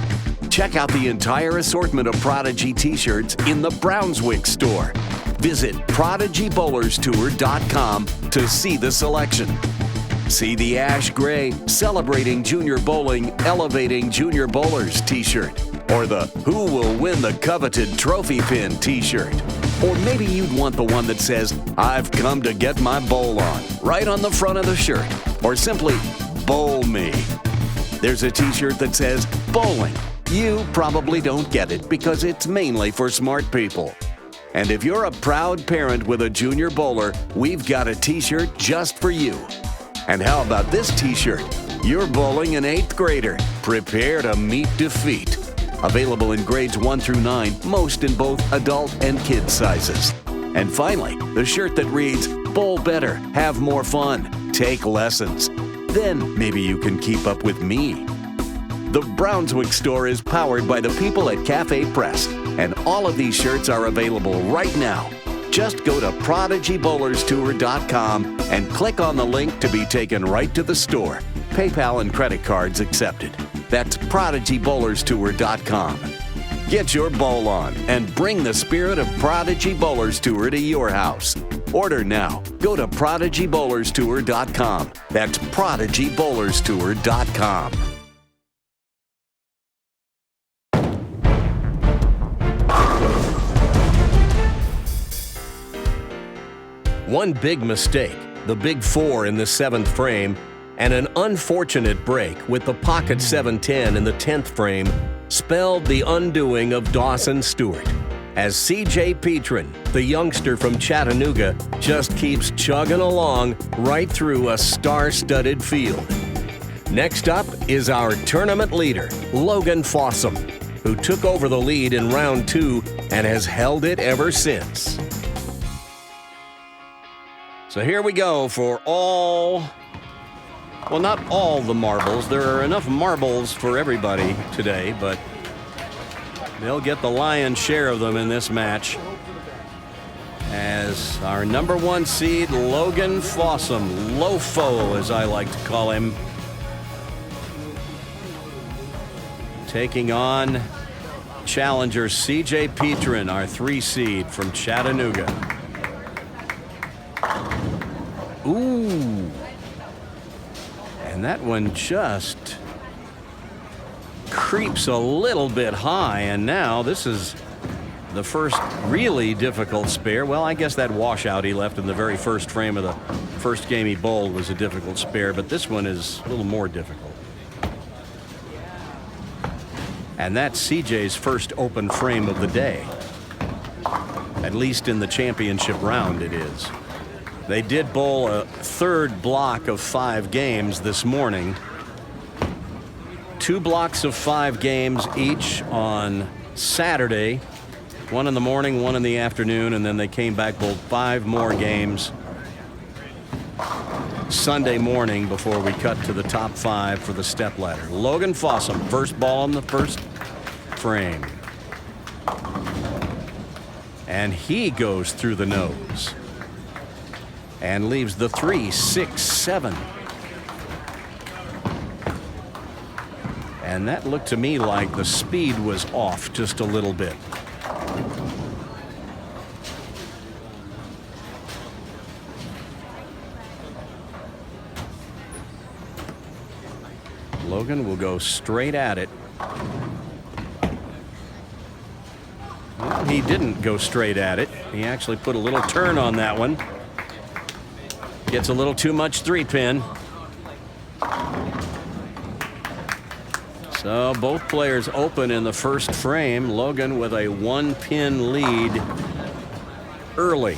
Check out the entire assortment of Prodigy t-shirts in the Brownswick store. Visit PRODIGYBowlersTour.com to see the selection. See the ash gray Celebrating Junior Bowling, Elevating Junior Bowlers t-shirt, or the Who Will Win the Coveted Trophy Pin t-shirt. Or maybe you'd want the one that says, I've come to get my bowl on, right on the front of the shirt, or simply, Bowl Me. There's a t-shirt that says, Bowling. You probably don't get it because it's mainly for smart people. And if you're a proud parent with a junior bowler, we've got a t-shirt just for you. And how about this t-shirt? You're bowling an 8th grader. Prepare to meet defeat. Available in grades 1 through 9, most in both adult and kid sizes. And finally, the shirt that reads, Bowl better, have more fun, take lessons. Then maybe you can keep up with me. The Brownswick store is powered by the people at Cafe Press, and all of these shirts are available right now. Just go to PRODIGYBowlerstour.com and click on the link to be taken right to the store. PayPal and credit cards accepted. That's PRODIGYBowlerstour.com. Get your bowl on and bring the spirit of Prodigy Bowlers Tour to your house. Order now. Go to PRODIGYBowlerstour.com. That's PRODIGYBowlerstour.com. One big mistake, the big 4 in the 7th frame, and an unfortunate break with the pocket 710 in the 10th frame spelled the undoing of Dawson Stewart, as CJ Petrin, the youngster from Chattanooga, just keeps chugging along right through a star-studded field. Next up is our tournament leader, Logan Fossum, who took over the lead in round 2 and has held it ever since. So here we go for all, well, not all the marbles. There are enough marbles for everybody today, but they'll get the lion's share of them in this match. As our number 1 seed, Logan Fossum, Lofo as I like to call him, taking on challenger C.J. Petrin, our 3 seed from Chattanooga. Ooh. And that one just creeps a little bit high, and now this is the first really difficult spare. Well, I guess that washout he left in the very first frame of the first game he bowled was a difficult spare, but this one is a little more difficult. And that's CJ's first open frame of the day. At least in the championship round it is. They did bowl a third block of 5 games this morning. 2 blocks of 5 games each on Saturday. 1 in the morning, 1 in the afternoon, and then they came back, bowled 5 more games Sunday morning before we cut to the top 5 for the stepladder. Logan Fossum, first ball in the first frame. And he goes through the nose and leaves the 3, 6, 7. And that looked to me like the speed was off just a little bit. Logan will go straight at it. Well, he didn't go straight at it. He actually put a little turn on that one. Gets a little too much 3-pin. So both players open in the first frame. Logan with a 1-pin lead early.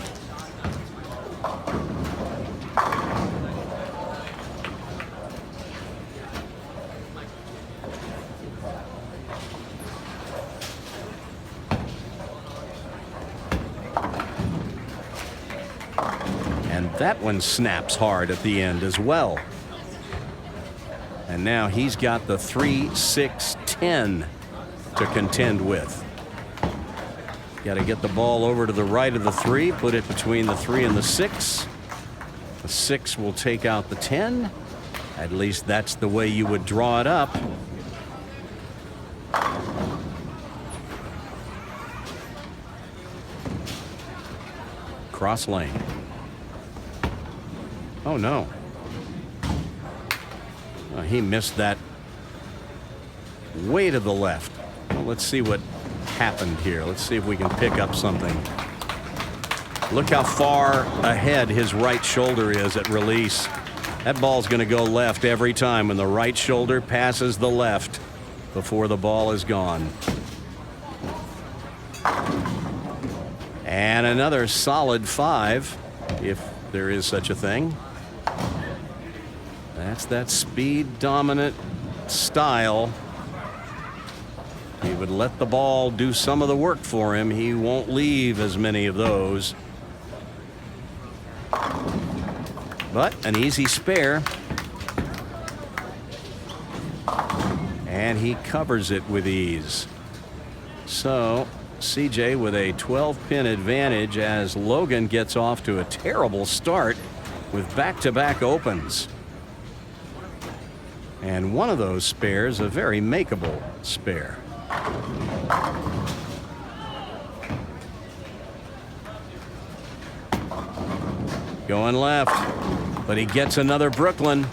And that one snaps hard at the end as well. And now he's got the 3, 6, 10 to contend with. Got to get the ball over to the right of the 3, put it between the 3 and the 6. The 6 will take out the 10. At least that's the way you would draw it up. Cross lane. Oh no. He missed that way to the left. Well, let's see what happened here. Let's see if we can pick up something. Look how far ahead his right shoulder is at release. That ball's going to go left every time when the right shoulder passes the left before the ball is gone. And another solid 5, if there is such a thing. That's that speed dominant style. He would let the ball do some of the work for him. He won't leave as many of those. But an easy spare. And he covers it with ease. So CJ with a 12-pin advantage as Logan gets off to a terrible start with back-to-back opens. And one of those spares, a very makeable spare. Going left, but he gets another Brooklyn.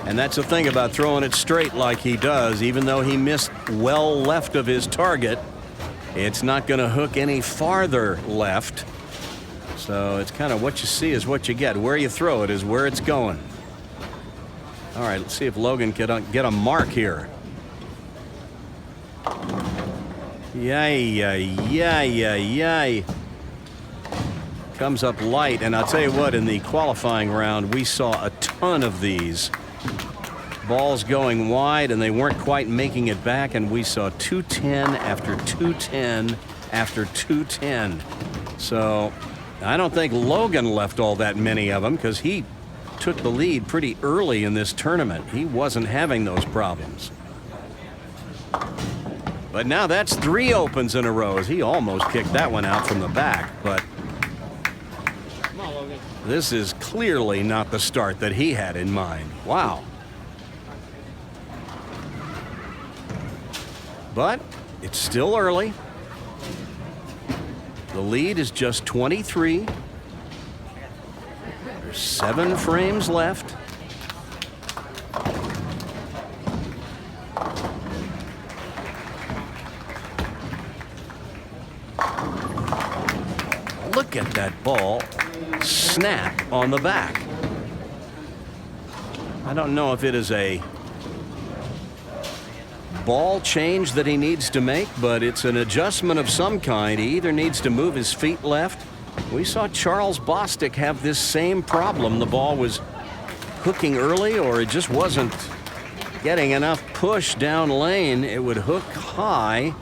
And that's the thing about throwing it straight like he does. Even though he missed well left of his target, it's not going to hook any farther left. So it's kind of what you see is what you get. Where you throw it is where it's going. All right, let's see if Logan can get a mark here. Yay. Comes up light, and I'll tell you what, in the qualifying round, we saw a ton of these. Balls going wide, and they weren't quite making it back, and we saw 210 after 210 after 210. So I don't think Logan left all that many of them because he took the lead pretty early in this tournament. He wasn't having those problems. But now that's 3 opens in a row. He almost kicked that one out from the back, but this is clearly not the start that he had in mind. Wow. But it's still early. The lead is just 23. There's 7 frames left. Look at that ball snap on the back. I don't know if it is a ball change that he needs to make, but it's an adjustment of some kind. He either needs to move his feet left. We saw Charles Bostick have this same problem. The ball was hooking early, or it just wasn't getting enough push down lane. It would hook high.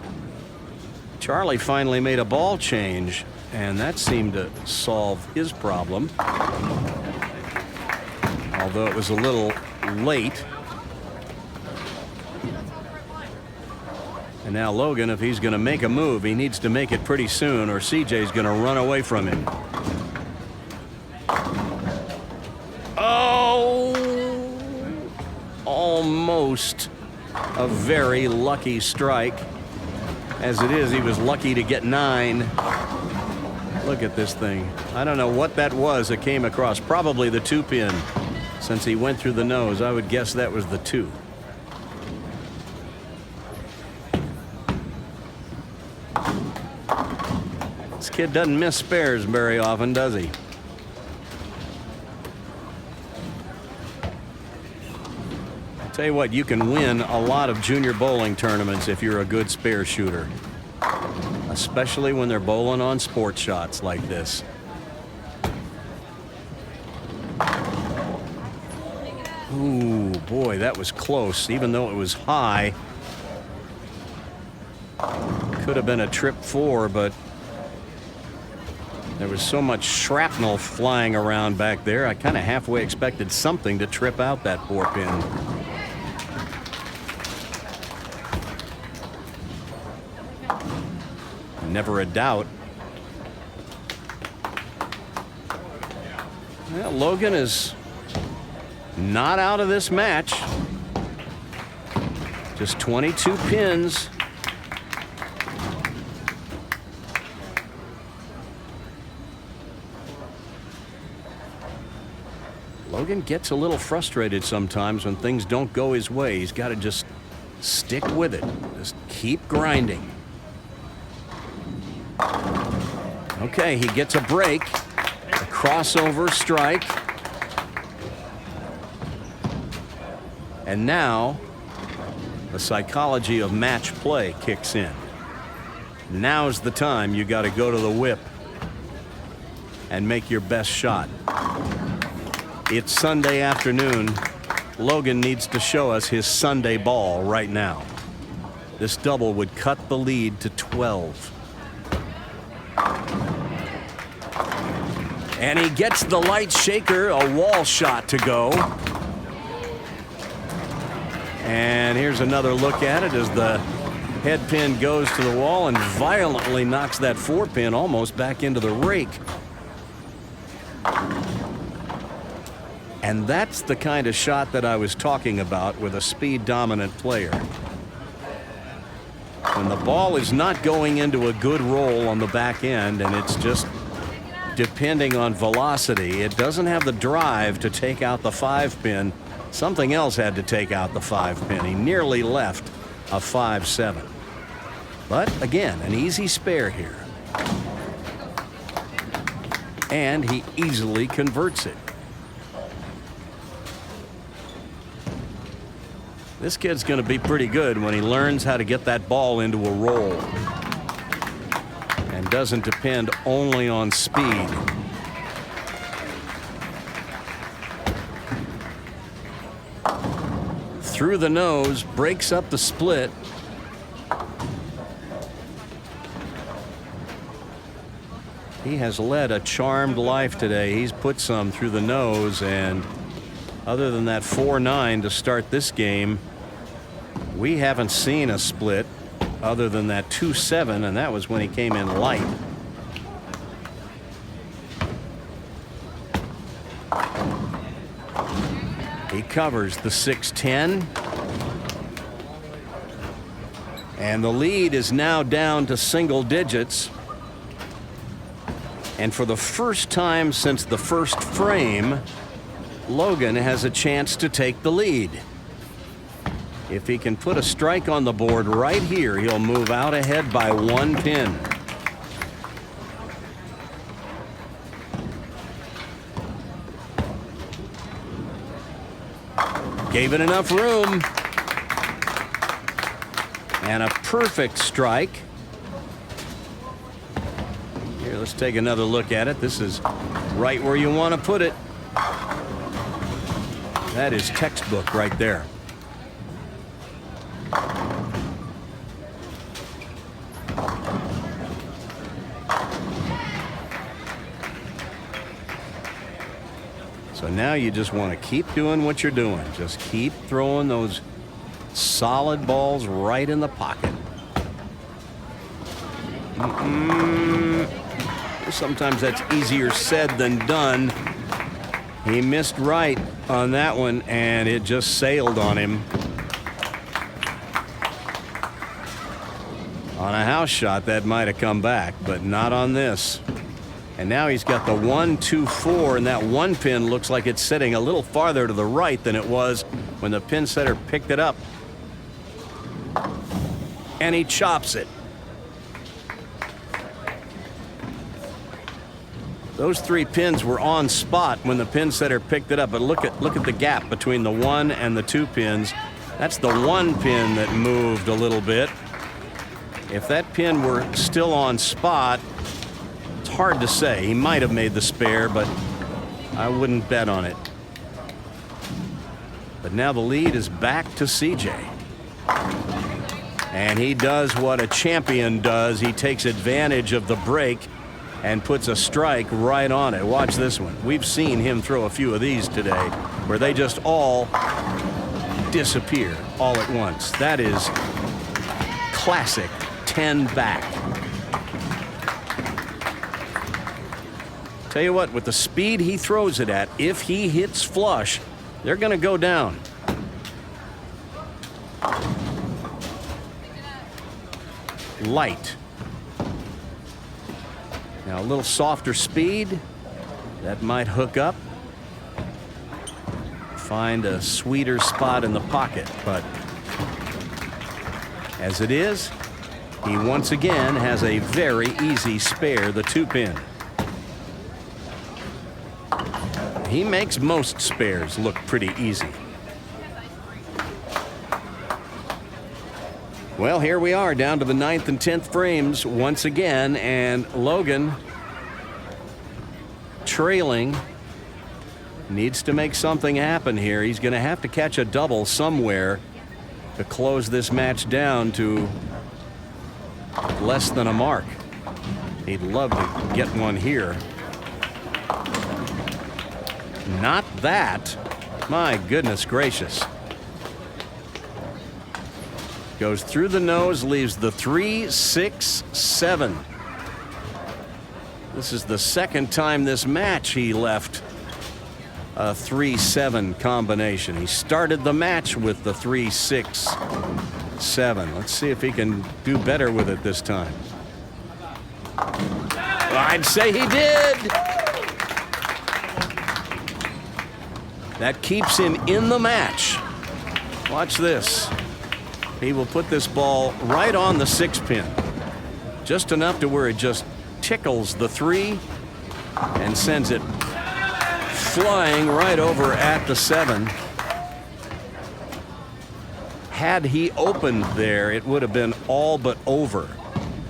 Charlie finally made a ball change, and that seemed to solve his problem. Although it was a little late. And now Logan, if he's going to make a move, he needs to make it pretty soon, or CJ's going to run away from him. Oh! Almost a very lucky strike. As it is, he was lucky to get 9. Look at this thing. I don't know what that was that came across. Probably the 2-pin. Since he went through the nose, I would guess that was the 2. This kid doesn't miss spares very often, does he? I'll tell you what, you can win a lot of junior bowling tournaments if you're a good spare shooter. Especially when they're bowling on sport shots like this. Ooh, boy, that was close. Even though it was high. Could have been a trip 4, but there was so much shrapnel flying around back there. I kind of halfway expected something to trip out that 4-pin. Never a doubt. Well, Logan is not out of this match. Just 22 pins. Logan gets a little frustrated sometimes when things don't go his way. He's got to just stick with it. Just keep grinding. Okay, he gets a break. A crossover strike. And now the psychology of match play kicks in. Now's the time you got to go to the whip and make your best shot. It's Sunday afternoon. Logan needs to show us his Sunday ball right now. This double would cut the lead to 12. And he gets the light shaker, a wall shot to go. And here's another look at it as the head pin goes to the wall and violently knocks that 4-pin almost back into the rake. And that's the kind of shot that I was talking about with a speed-dominant player. When the ball is not going into a good roll on the back end and it's just depending on velocity, it doesn't have the drive to take out the 5-pin. Something else had to take out the 5-pin. He nearly left a 5-7. But again, an easy spare here. And he easily converts it. This kid's going to be pretty good when he learns how to get that ball into a roll and doesn't depend only on speed. Through the nose, breaks up the split. He has led a charmed life today. He's put some through the nose, and other than that 4-9 to start this game, we haven't seen a split other than that 2-7, and that was when he came in light. He covers the 6-10. And the lead is now down to single digits. And for the first time since the first frame, Logan has a chance to take the lead. If he can put a strike on the board right here, he'll move out ahead by 1 pin. Gave it enough room. And a perfect strike. Here, let's take another look at it. This is right where you want to put it. That is textbook right there. So now you just want to keep doing what you're doing. Just keep throwing those solid balls right in the pocket. Sometimes that's easier said than done. He missed right on that one, and it just sailed on him. On a house shot, that might have come back, but not on this. And now he's got the 1, 2, 4, and that 1 pin looks like it's sitting a little farther to the right than it was when the pin setter picked it up. And he chops it. Those 3 pins were on spot when the pin setter picked it up, but look at the gap between the 1 and the 2 pins. That's the 1 pin that moved a little bit. If that pin were still on spot, it's hard to say. He might have made the spare, but I wouldn't bet on it. But now the lead is back to CJ. And he does what a champion does. He takes advantage of the break and puts a strike right on it. Watch this one. We've seen him throw a few of these today where they just all disappear all at once. That is classic 10 back. Tell you what, with the speed he throws it at, if he hits flush, they're going to go down. Light. Now a little softer speed. That might hook up. Find a sweeter spot in the pocket, but as it is, he once again has a very easy spare, the 2 pin. He makes most spares look pretty easy. Well, here we are down to the 9th and 10th frames once again, and Logan trailing needs to make something happen here. He's going to have to catch a double somewhere to close this match down to less than a mark. He'd love to get one here. Not that. My goodness gracious. Goes through the nose, leaves the 3, 6, 7. This is the second time this match he left a 3-7 combination. He started the match with the 3-6-7. Let's see if he can do better with it this time. I'd say he did. That keeps him in the match. Watch this. He will put this ball right on the 6 pin. Just enough to where it just tickles the 3 and sends it flying right over at the 7. Had he opened there, it would have been all but over.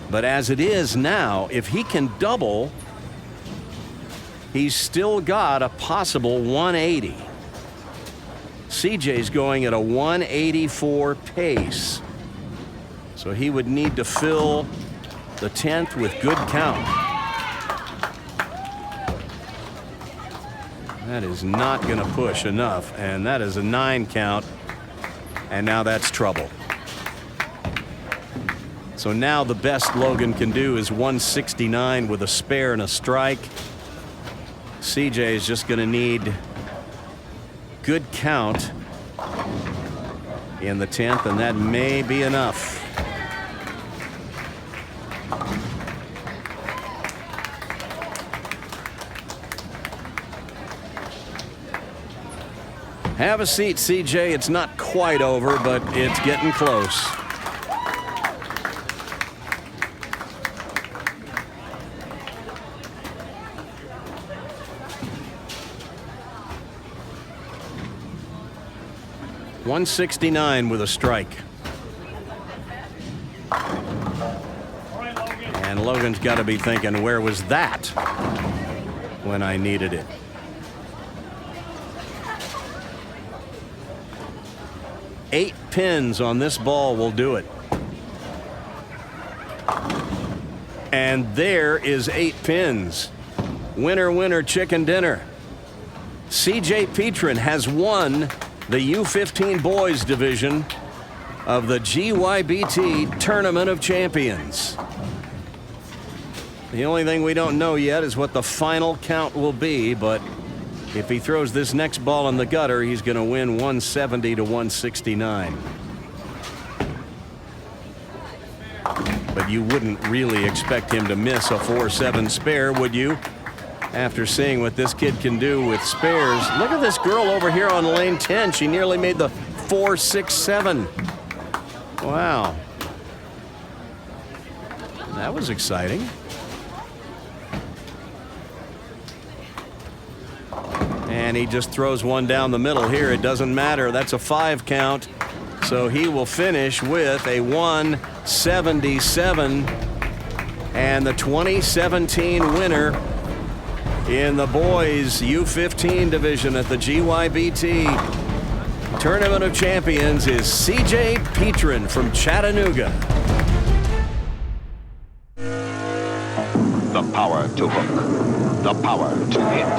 But as it is now, if he can double, he's still got a possible 180. CJ's going at a 184 pace. So he would need to fill the 10th with good count. That is not going to push enough, and that is a 9 count, and now that's trouble. So now the best Logan can do is 169 with a spare and a strike. CJ is just going to need good count in the 10th, and that may be enough. Have a seat, CJ. It's not quite over, but it's getting close. .169 with a strike. And Logan's got to be thinking, where was that when I needed it? Eight pins on this ball will do it. And there is 8 pins. Winner, winner, chicken dinner. CJ Petrin has won the U15 Boys division of the GYBT Tournament of Champions. The only thing we don't know yet is what the final count will be, but if he throws this next ball in the gutter, he's going to win 170 to 169. But you wouldn't really expect him to miss a 4-7 spare, would you? After seeing what this kid can do with spares. Look at this girl over here on lane 10. She nearly made the 4-6-7. Wow. That was exciting. And he just throws one down the middle here. It doesn't matter. That's a 5 count. So he will finish with a 177. And the 2017 winner in the boys U15 division at the GYBT Tournament of Champions is CJ Petrin from Chattanooga. The power to hook. The power to hit.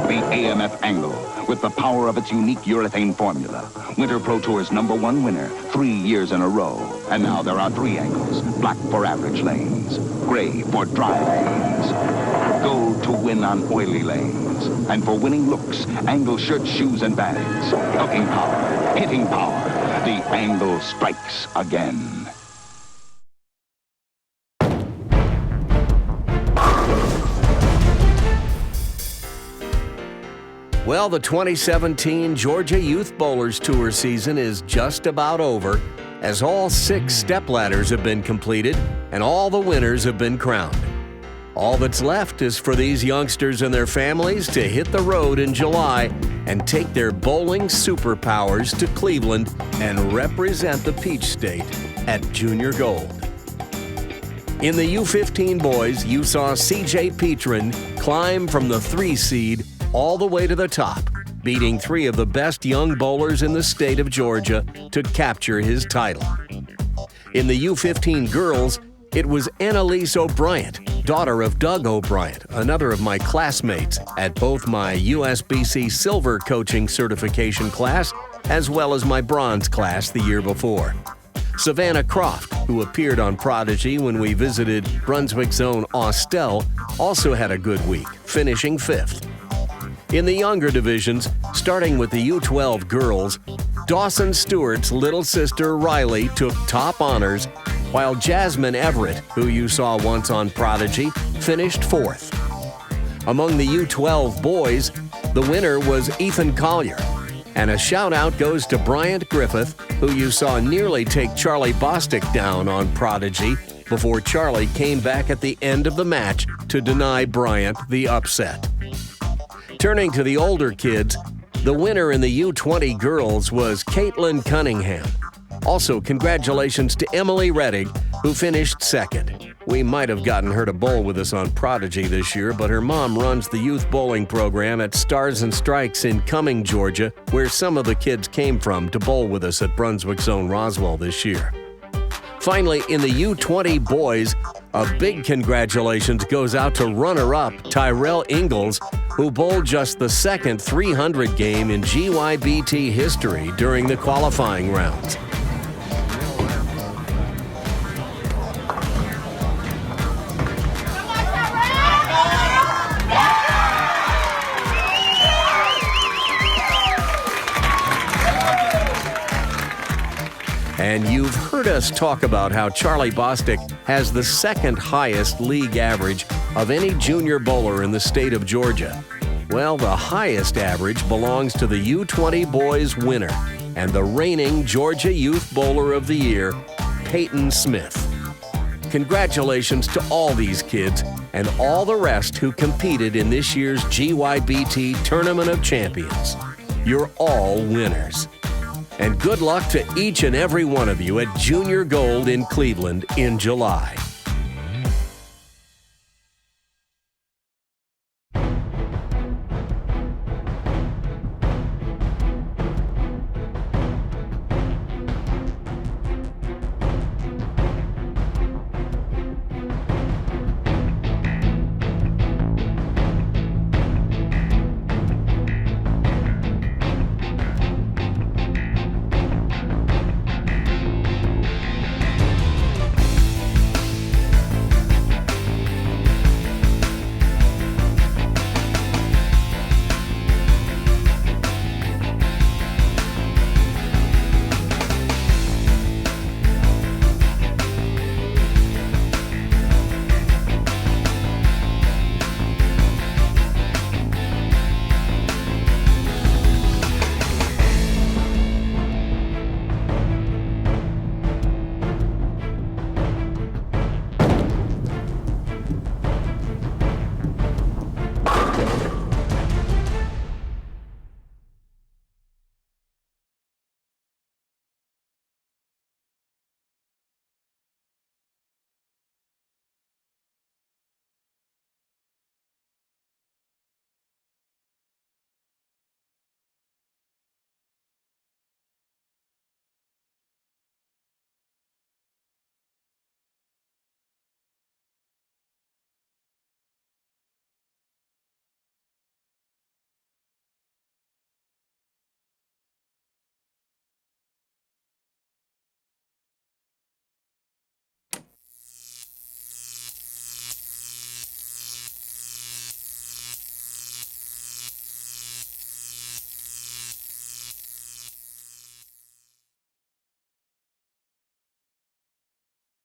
The AMF angle, with the power of its unique urethane formula. Winter Pro Tour's #1 winner 3 years in a row. And now there are 3 angles. Black for average lanes. Gray for dry lanes. Gold to win on oily lanes. And for winning looks, angle shirts, shoes, and bags. Hooking power, hitting power. The angle strikes again. Well, the 2017 Georgia Youth Bowlers Tour season is just about over, as all 6 stepladders have been completed and all the winners have been crowned. All that's left is for these youngsters and their families to hit the road in July and take their bowling superpowers to Cleveland and represent the Peach State at Junior Gold. In the U15 boys, you saw CJ Petrin climb from the 3 seed all the way to the top, beating 3 of the best young bowlers in the state of Georgia to capture his title. In the U15 girls, it was Annalise O'Brien, daughter of Doug O'Brien, another of my classmates at both my USBC Silver Coaching Certification class as well as my Bronze class the year before. Savannah Croft, who appeared on Prodigy when we visited Brunswick's own Austell, also had a good week, finishing 5th. In the younger divisions, starting with the U12 girls, Dawson Stewart's little sister Riley took top honors, while Jasmine Everett, who you saw once on Prodigy, finished 4th. Among the U12 boys, the winner was Ethan Collier. And a shout-out goes to Bryant Griffith, who you saw nearly take Charlie Bostick down on Prodigy before Charlie came back at the end of the match to deny Bryant the upset. Turning to the older kids, the winner in the U20 girls was Caitlin Cunningham. Also, congratulations to Emily Reddig, who finished 2nd. We might have gotten her to bowl with us on Prodigy this year, but her mom runs the youth bowling program at Stars and Strikes in Cumming, Georgia, where some of the kids came from to bowl with us at Brunswick's own Roswell this year. Finally, in the U20 boys, a big congratulations goes out to runner-up Tyrell Ingalls, who bowled just the 2nd 300 game in GYBT history during the qualifying rounds. And And you've heard us talk about how Charlie Bostick has the second highest league average of any junior bowler in the state of Georgia. Well, the highest average belongs to the U20 Boys winner and the reigning Georgia Youth Bowler of the Year, Peyton Smith. Congratulations to all these kids and all the rest who competed in this year's GYBT Tournament of Champions. You're all winners. And good luck to each and every one of you at Junior Gold in Cleveland in July.